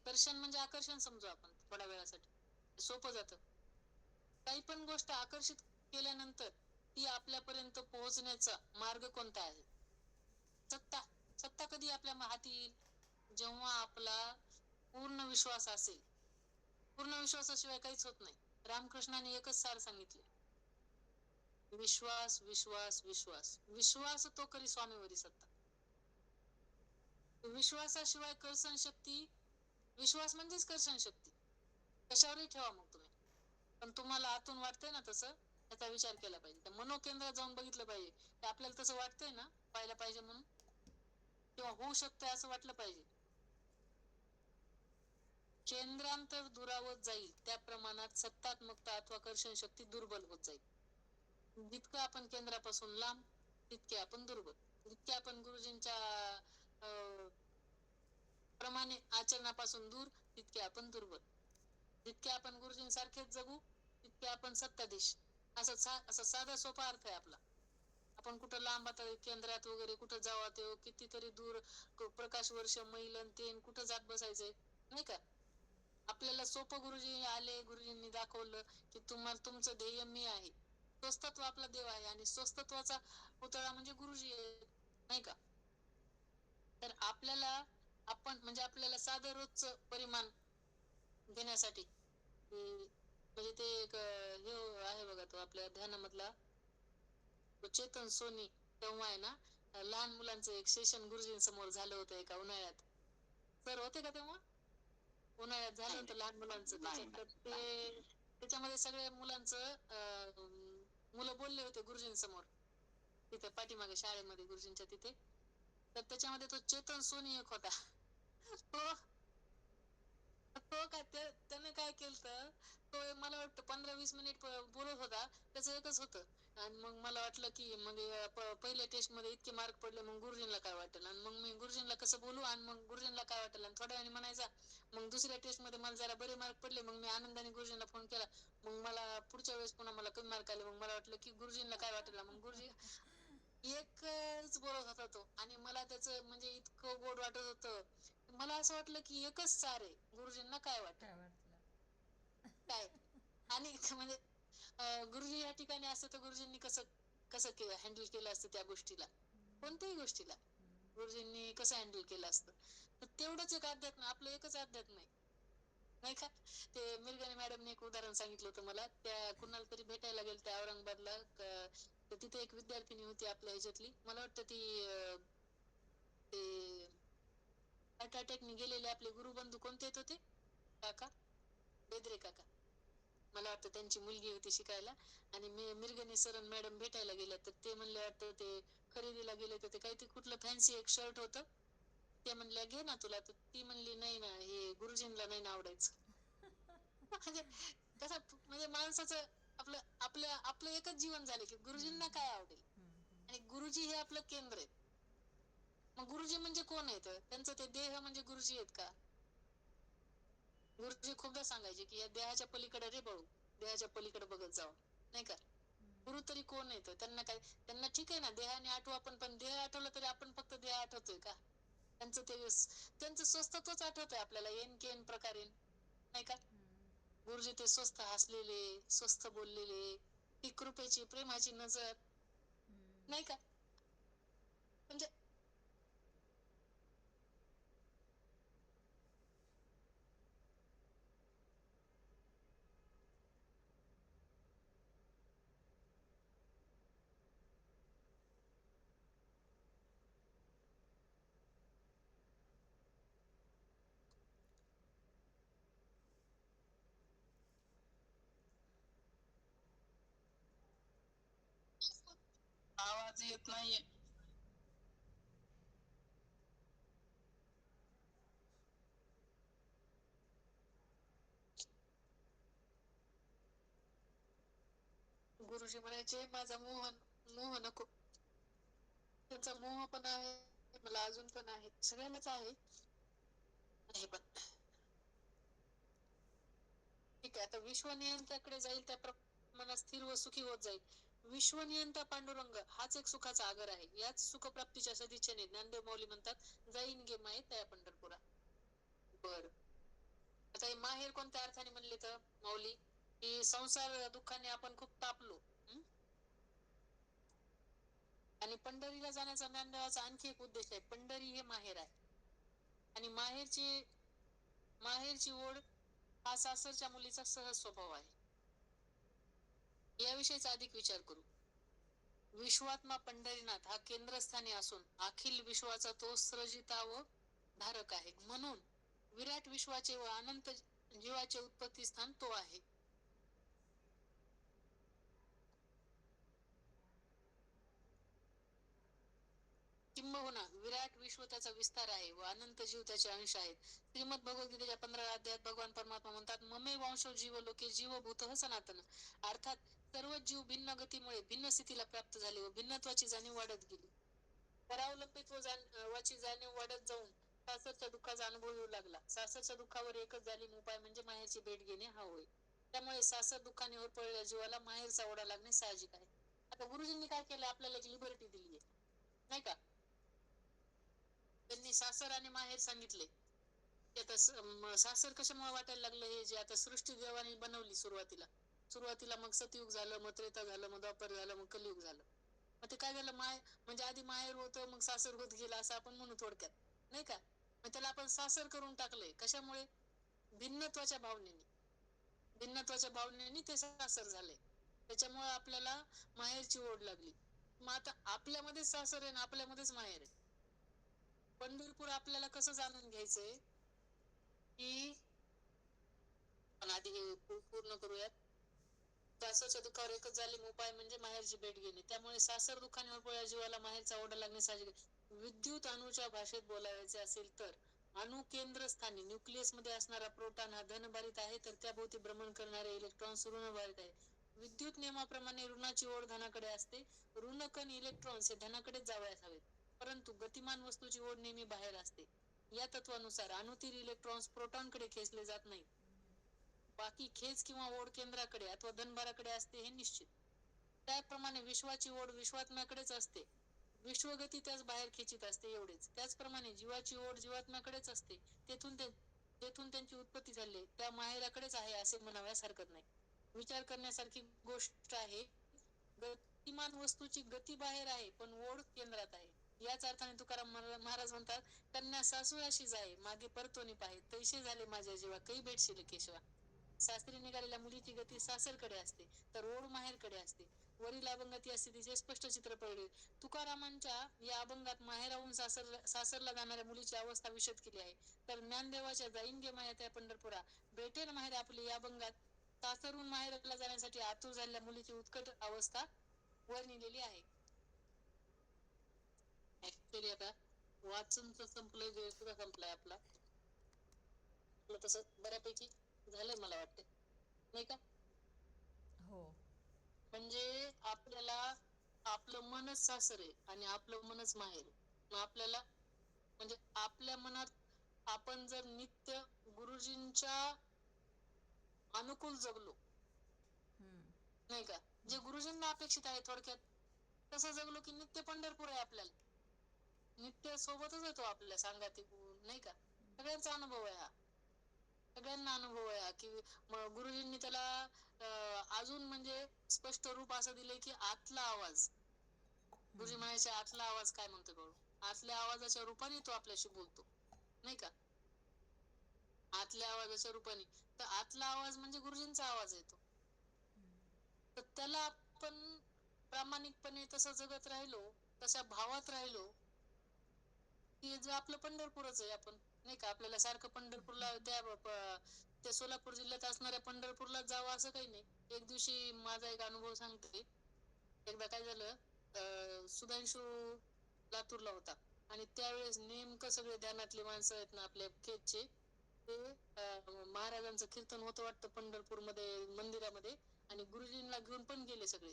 कर्षण म्हणजे आकर्षण समजू आपण थोड्या वेळासाठी, सोपं जातं. काही पण गोष्ट आकर्षित केल्यानंतर ती आपल्यापर्यंत पोहोचण्याचा मार्ग कोणता आहे? सत्ता. सत्ता कधी आपल्या हाती येईल? जेव्हा आपला पूर्ण विश्वास असेल. पूर्ण विश्वासाशिवाय काहीच होत नाही. रामकृष्णाने एकच सार सांगितले, विश्वास विश्वास विश्वास, विश्वास तो करी स्वामीवरी सत्ता. विश्वासाशिवाय कर्षण शक्ती, विश्वास म्हणजेच कर्षण शक्ती. कशावरही ठेवा मग तुम्ही, पण तुम्हाला आतून वाटतंय ना तसं, त्याचा विचार केला पाहिजे. त्या मनोकेंद्रात जाऊन बघितलं पाहिजे की आपल्याला तसं वाटतंय ना, पाहायला पाहिजे म्हणून, किंवा होऊ शकतंय असं वाटलं पाहिजे. केंद्रांतर दुरावत जाईल त्या प्रमाणात सत्तात्मकता अथवा कर्षण शक्ती दुर्बल होत जाईल. जितकं आपण केंद्रापासून लांब तितके आपण दुर्बल. जितके आपण गुरुजींच्या प्रमाणे आचरणापासून दूर तितके आपण दुर्बल. जितके आपण गुरुजींसारखेच जगू तितके आपण सत्ताधीश. असं साधा सोपा अर्थ आहे आपला. आपण कुठं लांब आता केंद्रात वगैरे कुठं जावा, ते कितीतरी दूर प्रकाश वर्ष मैलन तेन कुठं जात बसायचंय, नाही का? आपल्याला सोपं गुरुजी आले, गुरुजींनी दाखवलं की तुम्हाला तुमचं ध्येय मी आहे. स्वस्थत्व आपला देव आहे, आणि स्वस्थत्वाचा पुतळा म्हणजे गुरुजी आहे, नाही का? तर आपण म्हणजे आपल्याला साधं रोजचं परिमाण घेण्यासाठी म्हणजे ते एक हे आहे बघा, तो आपल्या ध्यानामधला चेतन सोनी. तेव्हा आहे ना, लहान मुलांचं एक सेशन गुरुजींसमोर झालं होतं एका उन्हाळ्यात. सर होते का तेव्हा? उन्हाळ्यात झालं होतं लहान मुलांचं त्याच्यात, तर ते त्याच्यामध्ये सगळ्या मुलांचं मुलं बोलले होते गुरुजींसमोर, तिथे पाठीमागे शाळेमध्ये गुरुजींच्या तिथे. तर त्याच्यामध्ये तो चेतन सोनी एक होता. तो तो काय त्याने काय केलं, तो मला वाटतं 15-20 मिनिट बोलत होता. त्याचं एकच होतं. आणि मग मला वाटलं की मग पहिल्या टेस्ट मध्ये इतके मार्क पडले, मग गुरुजींना काय वाटेल, आणि मग मी गुरुजींना कसं बोलू, आणि मग गुरुजींना काय वाटेल, आणि थोड्या वेळाने म्हणायचा. मग दुसऱ्या टेस्ट मध्ये मला जरा बरे मार्क पडले, मग मी आनंदाने गुरुजींना फोन केला. मग मला पुढच्या वेळेस पुन्हा मला कमी मार्क आले, मग मला वाटलं की गुरुजींना काय वाटेल, मग गुरुजी एकच बोलत होता तो, आणि मला त्याचं म्हणजे इतकं गोड वाटत होतं. मला असं वाटलं की एकच सार आहे, गुरुजींना काय वाटेल काय वाटलं? काय. आणि म्हणजे गुरुजी या ठिकाणी असतं तर गुरुजींनी कसं कसं केलं, हँडल केलं असतं त्या गोष्टीला, कोणत्याही गोष्टीला गुरुजींनी कसं हँडल केलं असतं. तर तेवढंच एक अध्यात्म, आपलं एकच अध्यात्म आहे, नाही का. ते मिरगाने मॅडमने एक उदाहरण सांगितलं होतं मला. त्या कुणाला तरी भेटायला गेल त्या औरंगाबादला, तर तिथे एक विद्यार्थिनी होती आपल्या ह्याच्यातली, मला वाटतं ती ते हार्ट अटॅकने गेलेले आपले गुरुबंधू कोणते येत होते, काका बेदरे काका, मला वाटतं त्यांची मुलगी होती शिकायला. आणि मिरगणे सर आणि मॅडम भेटायला गेल्या, तर ते म्हणले वाटतं ते खरेदीला गेले, तर ते काहीतरी कुठलं फॅन्सी एक शर्ट होतं, ते म्हणल्या घे ना तुला, तर ती म्हणली नाही ना, हे गुरुजींना नाही ना आवडायचं. म्हणजे कसं, म्हणजे माणसाचं आपलं आपलं आपलं एकच जीवन झालं की गुरुजींना काय आवडेल, आणि गुरुजी हे आपलं केंद्र आहे. मग गुरुजी म्हणजे कोण आहेत, त्यांचं ते देह म्हणजे गुरुजी आहेत का. गुरुजी खूपदा सांगायचे की या देहाच्या पलीकडे रे भाऊ, देहाच्या पलीकडे बघत जावं, नाही का. गुरु तरी कोण येतं, त्यांना काय, त्यांना ठीक आहे ना देहाने आठवू आपण, पण देह आठवलं तरी आपण फक्त देह आठवतोय का. त्यांचं ते त्यांचं स्वस्थत्वच आठवतंय आपल्याला येन केन प्रकारे, नाही का. गुरुजी ते स्वस्थ हसलेले, स्वस्थ बोललेले, ती कृपेची प्रेमाची नजर, नाही का. म्हणजे आवाज येत नाहीये. गुरुजी म्हणायचे माझा मोह, मोह नको. त्यांचा मोह पण आहे, मला अजून पण आहे, सगळ्यांनाच आहे. आहे पण ठीक आहे, आता विश्वनियंत्याकडे जाईल त्या प्रमाणात स्थिर व सुखी होत जाईल. विश्वनियंता पांडुरंग हाच एक सुखाचा आगर आहे. याच सुखप्राप्तीच्या सदिच्छेने ज्ञानदेव माऊली म्हणतात, जाईन गे माये तया पंढरपुरा. बर, आता हे माहेर कोणत्या अर्थाने म्हणले तर माऊली, की संसार दुःखाने आपण खूप तापलो, आणि पंढरीला जाण्याचा ज्ञानदेवाचा आणखी एक उद्देश आहे. पंढरी हे माहेर आहे, आणि माहेरची ओढ हा सासरच्या मुलीचा सहज स्वभाव आहे. याविषयीचा अधिक विचार करू. विश्वात्मा पंढरीनाथ हा केंद्रस्थानी असून अखिल विश्वाचा तो स्रजिता व धारक आहे, म्हणून विराट विश्वाचे व अनंत जीवाचे उत्पत्ती स्थान तो आहे. किंबहुना विराट विश्व त्याचा विस्तार आहे व अनंत जीव त्याचे अंश आहेत. श्रीमद भगवद्गीतेच्या 15 अध्यायात भगवान परमात्मा म्हणतात, ममे वंशो जीव लोके जीवभूत सनातन. अर्थात सर्व जीव भिन्न गतीमुळे भिन्न स्थितीला प्राप्त झाले व भिन्नत्वाची जाणीव वाढत गेली. परावलंबित्व वाची जाणीव वाढत जाऊन सासरच्या दुःखाचा अनुभव येऊ लागला. सासरच्या दुःखावर एकच जालिम उपाय म्हणजे माहेरची भेट घेणे हा होय. त्यामुळे सासर दुःखाने होरपळलेल्या जीवाला माहेरचा ओढा लागणे साहजिक आहे. आता गुरुजींनी काय केलं, आपल्याला एक लिबर्टी दिली आहे, नाही का. त्यांनी सासर आणि माहेर सांगितले. आता सासर कशामुळे वाटायला लागलं, हे जे आता सृष्टी देवाने बनवली सुरुवातीला, मग सतयुग झालं, मग त्रेता झालं, मग द्वापर झालं, मग कलियुग झालं. मग ते काय झालं, म्हणजे आधी माहेर होतं, मग सासर होत गेलं, असं आपण म्हणू थोडक्यात, नाही का. मग त्याला आपण सासर करून टाकलंय, कशामुळे, भिन्नत्वाच्या भावनेने. ते सासर झालंय. त्याच्यामुळे आपल्याला माहेरची ओढ लागली. मग आता आपल्यामध्येच सासर आहे ना, आपल्यामध्येच माहेर आहे. पंढरपूर आपल्याला कसं जाणून घ्यायचंय, की पण आधी हे पूर्ण करूयात. सासरच्या दुःखावर एकच जालिम उपाय म्हणजे माहेरची भेट घेणे. त्यामुळे सासर दुःखाने होरपळल्या जीवाला माहेरचा ओढा लागणे साहजिक आहे. विद्युत अणूच्या भाषेत बोलायचे असेल तर अणु केंद्रस्थानी न्यूक्लियस मध्ये असणारा प्रोटॉन हा धनभारित आहे, तर त्याभोवती भ्रमण करणारे इलेक्ट्रॉन्स ऋणभारित आहे. विद्युत नियमाप्रमाणे ऋणाची ओढ धनाकडे असते. ऋणकण इलेक्ट्रॉन्स हे धनाकडेच जावयास हवेत, परंतु गतिमान वस्तूची ओढ नेहमी बाहेर असते. या तत्वानुसार अणुतील इलेक्ट्रॉन्स प्रोटॉनकडे खेचले जात नाही. बाकी खेच किंवा ओढ केंद्राकडे अथवा धनभाराकडे असते हे निश्चित. त्याप्रमाणे विश्वाची ओढ विश्वात्म्याकडेच असते. विश्वगती त्याच बाहेर खेचित असते, एवढेच. त्याचप्रमाणे जीवाची ओढ जीवात्म्याकडेच असते. तेथून त्यांची उत्पत्ती झाली, त्या माहेराकडेच आहे असे म्हणाव्यास हरकत नाही. विचार करण्यासारखी गोष्ट आहे. गतिमान वस्तूची गती बाहेर आहे, पण ओढ केंद्रात आहे. याच अर्थाने तुकाराम महाराज म्हणतात, कन्या सासूयाशी जाये मागे परतोनी पाहे, तैसे झाले माझ्या जीवा कै भेटशील केशवा. सासरी निघालेल्या मुलीची गती सासरकडे असते, तर ओढ माहेरकडे असते. वरील अभंगात या स्थितीचे स्पष्ट चित्र पडले. तुकारामांच्या या अभंगात माहेराहून सासरला जाणाऱ्या मुलीची अवस्था विशद केली आहे. तर ज्ञानदेवाच्या जाईन गे माया त्या पंढरपुरा, भेटेल माहेर आपली या अभंगात सासरून माहेरला जाण्यासाठी आतुर झालेल्या मुलीची उत्कट अवस्था वर्णिलेली आहे. ऍक्च्युअली आता वाचन तर संपलंय, वेळ सुद्धा संपलाय आपला. तसं बऱ्यापैकी झालंय मला वाटतं, नाही का? हो. म्हणजे आपल्याला आपलं मनच सासर आहे आणि आपलं मनच माहेर. मग आपल्याला म्हणजे आपल्या मनात आपण जर नित्य गुरुजींच्या अनुकूल जगलो, नाही का, जे गुरुजींना अपेक्षित आहे, थोडक्यात तसं जगलो की नित्य पंढरपूर आहे आपल्याला. नित्य सोबतच येतो आपल्या सांगाती, नाही का. सगळ्यांचा अनुभव आहे हा, सगळ्यांना अनुभव आहे की गुरुजींनी त्याला अजून म्हणजे स्पष्ट रूप असं दिलंय की आतला आवाज. गुरुजी म्हणायचे आतला आवाज काय म्हणतो बघू. आतल्या आवाजाच्या रूपाने तो आपल्याशी बोलतो, नाही का. आतल्या आवाजाच्या रूपाने, तर आतला आवाज म्हणजे गुरुजींचा आवाज येतो. तर त्याला आपण प्रामाणिकपणे तसं जगत राहिलो, तशा भावात राहिलो की जे आपलं पंढरपूरच आहे आपण, नाही का. आपल्याला सारखं पंढरपूरला त्या सोलापूर जिल्ह्यात असणाऱ्या पंढरपूरला जावं असं काही नाही. एक दिवशी माझा एक अनुभव सांगते. एकदा काय झालं, सुधांशू लातूरला होता आणि त्यावेळेस नेमकं सगळे ध्यानातले माणसं आहेत ना आपल्या खेदचे, ते महाराजांचं कीर्तन होतं वाटतं पंढरपूर मध्ये मंदिरामध्ये, आणि गुरुजींना घेऊन पण गेले सगळे.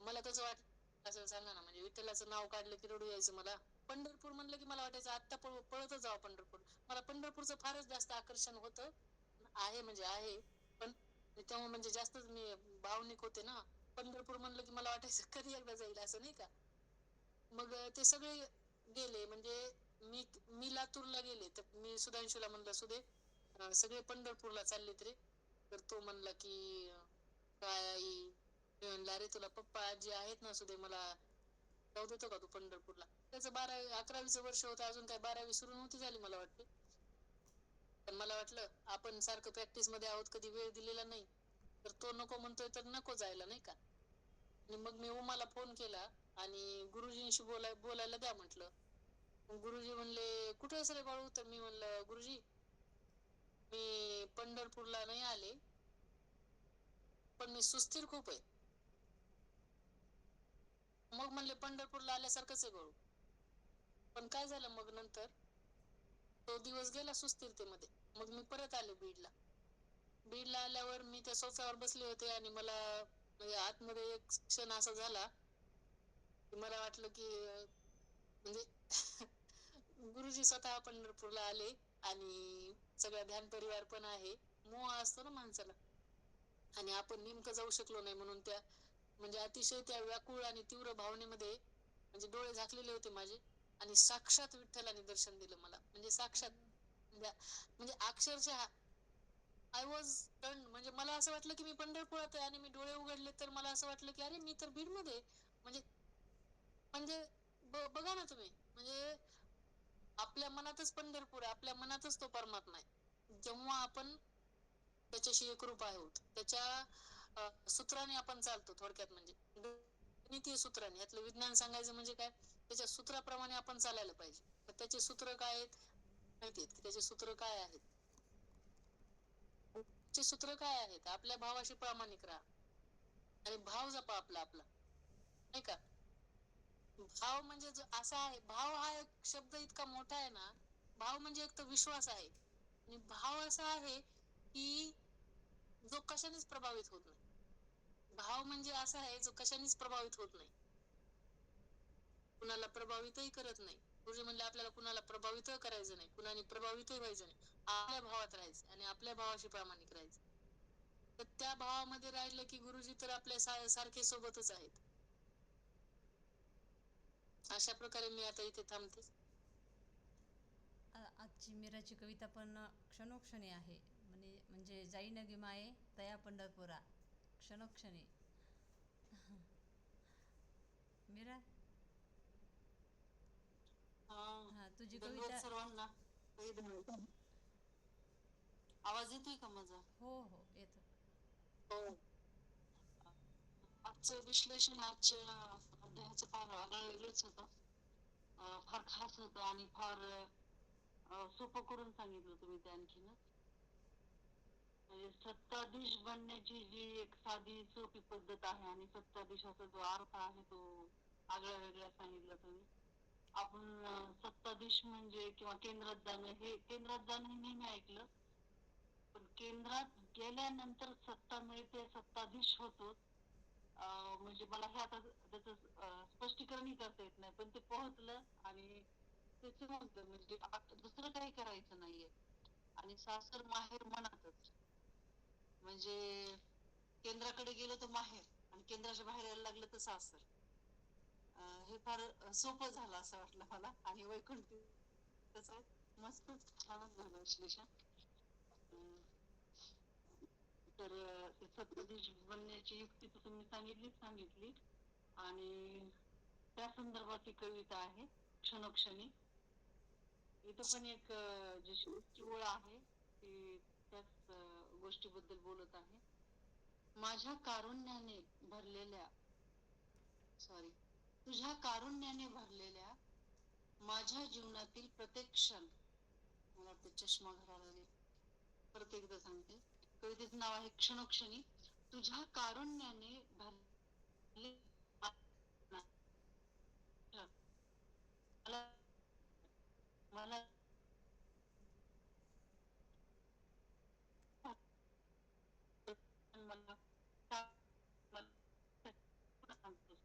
मला कसं वाटलं असं सांगा ना, म्हणजे विठ्ठलाचं नाव काढलं की रडू यायचं मला. पंढरपूर म्हणलं की मला वाटायचं आत्ता पळतच जावं पंढरपूर. मला पंढरपूरचं फारच जास्त आकर्षण होतं, आहे म्हणजे आहे, पण तेव्हा म्हणजे जास्तच मी भावनिक होते ना. पंढरपूर म्हणलं की मला वाटायचं कधी एकदा जाईल असं, नाही का. मग ते सगळे गेले, म्हणजे मी लातूरला गेले, तर मी सुधांशूला म्हणलं, सुधे सगळे पंढरपूरला चाललेत रे. तर तो म्हणला की काय आई. मी म्हणलं अरे तुला पप्पा आजी आहेत ना सुधे, मला जाऊ देतो का तू पंढरपूरला. त्याचं 11वीचं वर्ष होतं, अजून काय 12वी सुरू नव्हती झाली मला वाटते. पण मला वाटलं आपण सारखं प्रॅक्टिस मध्ये आहोत, कधी वेळ दिलेला नाही, तर तो नको म्हणतोय तर नको जायला, नाही का. आणि मग मी उमाला फोन केला आणि गुरुजींशी बोलायला द्या म्हटलं. गुरुजी म्हणले कुठे आहेस रे बाळू. तर मी म्हणलं गुरुजी मी पंढरपूरला नाही आले, पण मी सुस्थिर खूप आहे. मग म्हणले पंढरपूरला आल्यासारखंच आहे बाळू. पण काय झालं मग नंतर तो दिवस गेला सुस्थिरतेमध्ये. मग मी परत आले बीडला आल्यावर मी त्या सोफ्यावर बसले होते आणि मला म्हणजे आतमध्ये एक क्षण असा झाला की मला वाटलं की म्हणजे गुरुजी स्वतः पंढरपूरला आले आणि सगळा ध्यान परिवार पण आहे. मोह असतो ना माणसाला, आणि आपण नेमकं जाऊ शकलो नाही म्हणून त्या म्हणजे अतिशय त्या व्याकुळ आणि तीव्र भावनेमध्ये म्हणजे डोळे झाकलेले होते माझे, आणि साक्षात विठ्ठलाने दर्शन दिलं मला. म्हणजे साक्षात म्हणजे अक्षरशः आय वॉज स्टन्ड. म्हणजे मला असं वाटलं की मी पंढरपुरात आहे, आणि मी डोळे उघडले तर मला असं वाटलं की अरे मी तर बीड मध्ये. म्हणजे म्हणजे बघा ना तुम्ही, म्हणजे आपल्या मनातच पंढरपूर आहे, आपल्या मनातच तो परमात्मा आहे. जेव्हा आपण त्याच्याशी एकरूप आहोत, त्याच्या सूत्राने आपण चालतो. थोडक्यात म्हणजे गणितीय सूत्राने, यातलं विज्ञान सांगायचं म्हणजे काय, त्याच्या सूत्राप्रमाणे आपण चालायला पाहिजे. तर त्याचे सूत्र काय आहेत माहिती आहेत की त्याचे सूत्र काय आहेत. चे सूत्र काय आहेत? आपल्या भावाशी प्रामाणिक राहा आणि भाव जपा आपला आपला, नाही का? भाव म्हणजे असा आहे, भाव हा एक शब्द इतका मोठा आहे ना. भाव म्हणजे एक तर विश्वास आहे, आणि भाव असा आहे की जो कशानेच प्रभावित होत नाही. भाव म्हणजे असा आहे जो कशानेच प्रभावित होत नाही, कुणाला प्रभावितही करत नाही. गुरुजी म्हणले आपल्याला कुणाला प्रभावित करायचं नाही, कुणाने प्रभावितही व्हायचं नाही. आपल्या भावात राहायचं आणि आपल्या भावाशी प्रामाणिक राहायचं. तर त्या भावामध्ये राहिलं की गुरुजी तर आपल्या सारखे सोबतच आहेत. अशा प्रकारे मी आता इथे थांबते. आजची मीराची कविता पण क्षणोक्षणी आहे. म्हणजे जाई नगी माये तया पंढरपुरा, क्षणोक्षणी. मीरा, हा तुझी धन्यवाद कविता. सर्वांना. आवाज येतोय का माझा? हो हो येतो. हो. आजचं विश्लेषण आजच्या अध्यायाचं फार वेगळंच होतं. फार खास होतं आणि फार सोपं करून सांगितलं तुम्ही ते आणखीनच. म्हणजे सत्ताधीश बनण्याची जी एक साधी सोपी पद्धत आहे आणि सत्ताधीशाचा जो अर्थ आहे तो आगळा वेगळा सांगितला तुम्ही. आपण सत्ताधीश म्हणजे किंवा केंद्रात जाणं, हे केंद्रात जाणं हे नेहमी ऐकलं, पण केंद्रात गेल्यानंतर सत्ता मिळते, सत्ताधीश होतो. म्हणजे मला हे आता त्याचं स्पष्टीकरणही करता येत नाही, पण ते पोहोचलं आणि त्याच म्हणतं म्हणजे दुसरं काही करायचं नाहीये. आणि सासर माहेर मनातच. म्हणजे केंद्राकडे गेलो तर माहेर, आणि केंद्राच्या बाहेर यायला लागलं तर सासर. हे फार सोपं झालं असं वाटलं मला. आणि वैकुंठ त्याचं मस्तच छानच झालं विश्लेषण. तर ते सत्ताधीश बनण्याची युक्ती तर तुम्ही सांगितली. आणि त्या संदर्भात कविता आहे क्षणोक्षणी. इथं पण एक जी शेवटची ओळ आहे ती त्याच गोष्टीबद्दल बोलत आहे. माझ्या कारुण्याने भरलेल्या तुझ्या कारुण्याने भरलेल्या माझ्या जीवनातील प्रत्येक क्षण. मला वाटतं चष्मा घालायला परत एकदा सांगते. कवितेचं नाव आहे क्षणोक्षणी. तुझ्या कारुण्याने भरले मला मला मला सांगतोस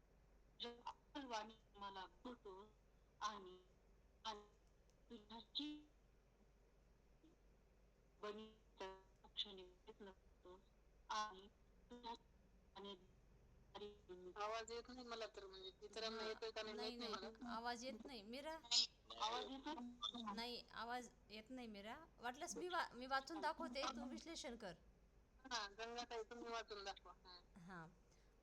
तुझ्या अक्कलवाणी मला बोलतो, आणि तुझ्याची बनी क्षणी प्रयत्न करतोस, आणि तुझ्या आवाज येत नाही मला तर, म्हणजे इतरांना येतोय का नाही नाही माहित नाही नाही, मला. आवाज येत नाही मीरा. आवाज येतो. नाही, आवाज येत नाही मीरा. वाटलंस मी वाचून दाखवते, तू विश्लेषण कर. हा, गंगाताई तुम्ही वाचून दाखवा. हां.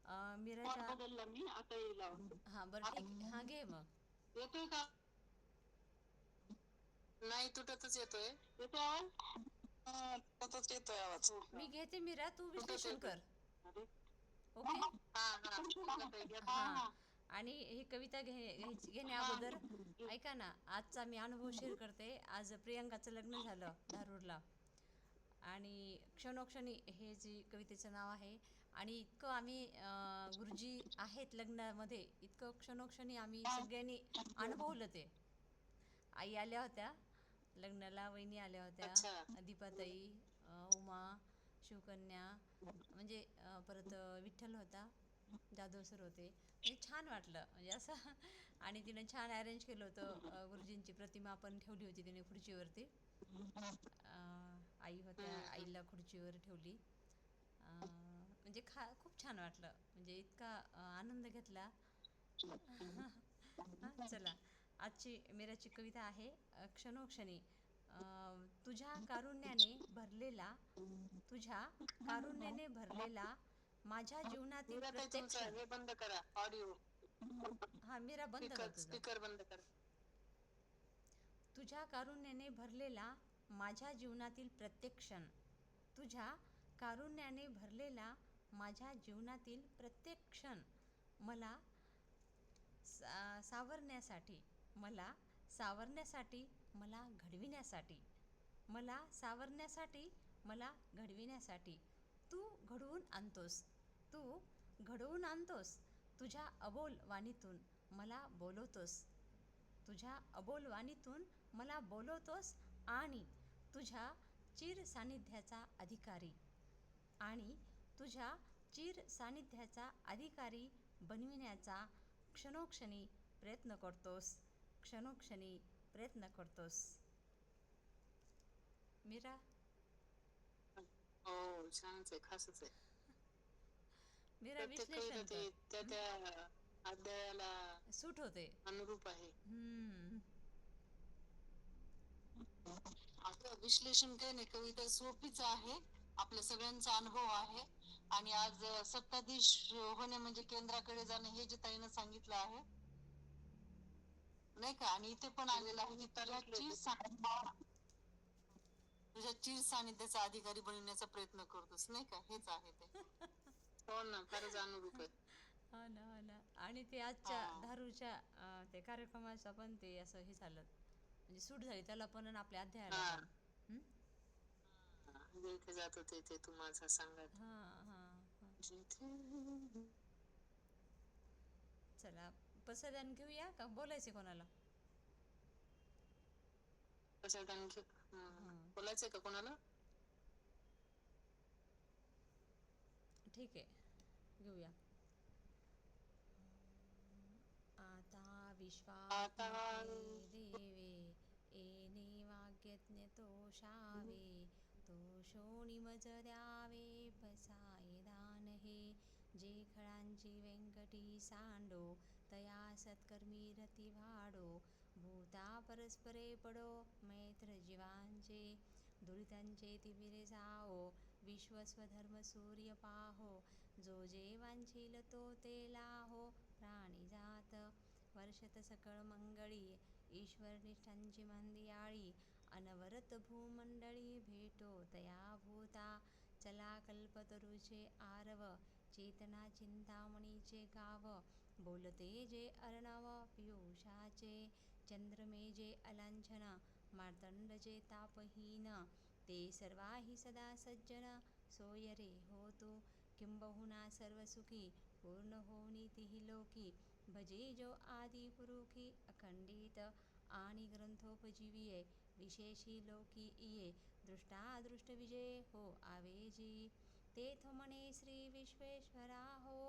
स्पॉट मीराच्या. बदलला मी, आता येईल आवाज. हां बरं ठीक आहे, हां घे मग. येतोय का? नाही, तुटतच येतोय. येतोय आवाज? तुटतच येतोय आवाज. मी घेते मीरा, तू तुटत विश्लेषण येतोय. कर. अरे ओके. गंगाताई घ्या. हां. आणि ही कविता घेण्या हा. अगोदर ऐका ना, आजचा मी अनुभव शेअर करते. आज प्रियंकाचं लग्न झालं धारूरला. आणि क्षणोक्षणी हे जी कवितेचं नाव आहे. आणि इतकं आम्ही गुरुजी आहेत लग्नामध्ये, इतकं क्षणोक्षणी आम्ही सगळ्यांनी अनुभवलं ते. आई आल्या होत्या लग्नाला, वहिनी आल्या अच्छा. होत्या, दीपाताई, उमा, शिवकन्या, म्हणजे परत विठ्ठल होता, जाधव सर होते. म्हणजे छान वाटलं म्हणजे असं. आणि तिनं छान अरेंज केलं होतं. गुरुजींची प्रतिमा पण ठेवली होती तिने खुर्चीवरती. आई होत्या, आईला खुर्चीवर ठेवली. म्हणजे खूप छान वाटलं, म्हणजे इतका आनंद घेतला. हां चला, आजची मीराची कविता आहे क्षणोक्षणी. तुझ्या कारुण्याने भरलेला माझ्या जीवनातील गंगाताई प्रत्येक तुमचं क्षण. हे बंद करा, ऑडिओ. हां मीरा बंद कर तुझं. स्पीकर बंद करा. तुझ्या कारुण्याने भरलेला माझ्या जीवनातील प्रत्येक क्षण. तुझ्या कारुण्याने भरलेला माझ्या जीवनातील प्रत्येक क्षण मला सावरण्यासाठी, मला घडविण्यासाठी, मला सावरण्यासाठी, मला घडविण्यासाठी. तू घडवून आणतोस तुझ्या अबोल वाणीतून मला बोलवतोस. तुझ्या अबोल वाणीतून मला बोलवतोस आणि तुझ्या चिर सानिध्याचा अधिकारी आणि तुझ्या चिर सानिध्याचा अधिकारी बनविण्याचा क्षणोक्षणी प्रयत्न करतोस. क्षणोक्षणी प्रयत्न करतोस. मीरा, हो, छानच आहे, खासच आहे. मीरा प्रत्येक कविता विश्लेषण ते कर. त्या त्या अध्यायाला सूट होते. अनुरूप आहे. हम्म. आता विश्लेषण काही नाही, कविता सोपीच आहे, आपल्या सगळ्यांचा अनुभव आहे. आणि आज सत्ताधीश होणे म्हणजे केंद्राकडे जाणं, हे जे ताईनं सांगितलं आहे नाही का. आणि इथे पण आलेलं आहे की तुझ्या चिर सानिध्याचा अधिकारी बनवण्याचा प्रयत्न करतोस, नाही का. हेच आहे ते. हो ना, फारच अनुरूप आहे. हो ना, हो ना. आणि ते आजच्या हा. धारूच्या ते कार्यक्रमाचं पण ते असं हे झालं, म्हणजे सूट झाली त्याला पण आणि आपल्या अध्यायाला हा. पण. हम्म? जिथे जातो तेथे तू माझा सांगत. हा हा हा. जिथे चला पसंदान घेऊया का बोलायचे कोणाला? कशात आणखी बोलायचंय का कोणाला? ठीक आहे, घेऊया. आता आता विश्वात्मके देवे येणे वाग्यज्ञ तोषावे. तोषोणी मज द्यावे बसाये दान हे. जे खळांची व्यंकटी सांडो तया सत्कर्मी रती वाढो. भूता परस्परे पडो मैत्र जीवांचे. दुरितांचे तिमिरे जाओ विश्व स्वधर्म सूर्य पाहो. जो जे वांछील तो ते लाहो प्राणी जात. वर्षत सकळ मंगळी ईश्वर निष्ठांची मंदियाळी. अनवरत भूमंडळी भेटो तया भूता. चला कल्पतरूचे आरव चेतना चिंतामणीचे गाव. बोलते जे अर्णव पियुषाचे चंद्रमे जे अलांछन. मार्तंड जे तापहीन ते सर्वाही सदा सज्जन. सोय रे हो तू किंबहुना सर्वसुखी पूर्ण होनी तिही लोकी. भजे जो आदि पुरुखी अखंडित आणि ग्रंथोपजीविये. विशेषी लोकी इये दृष्टादृष्ट विजय हो आवेजी. तेथ म्हणे श्री विश्वेश्वरा हो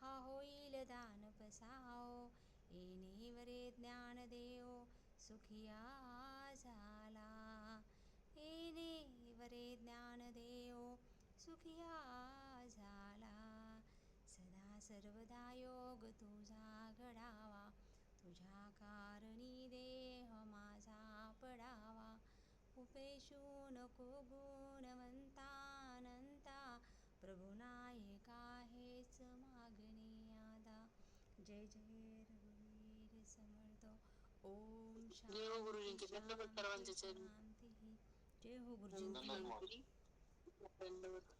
हा होईल दान पसाओ. येणे वरे ज्ञान देओ सुखिया झाला. येणे वरे ज्ञान देओ सुखिया झाला. सदा सर्वदा योग तुझा घडावा. तुझ्या कारणी देह माझा पडावा. उपेशू नको गुणवंतानंता प्रभुनायका हेच मागणे आता. जय जय रघुवीर समर्थ. ओम जय हो शांती गुरुजींचे दंडवत शांती सर्वांचे चरणी. शांती. जय हो गुरुजींची. दंडवत.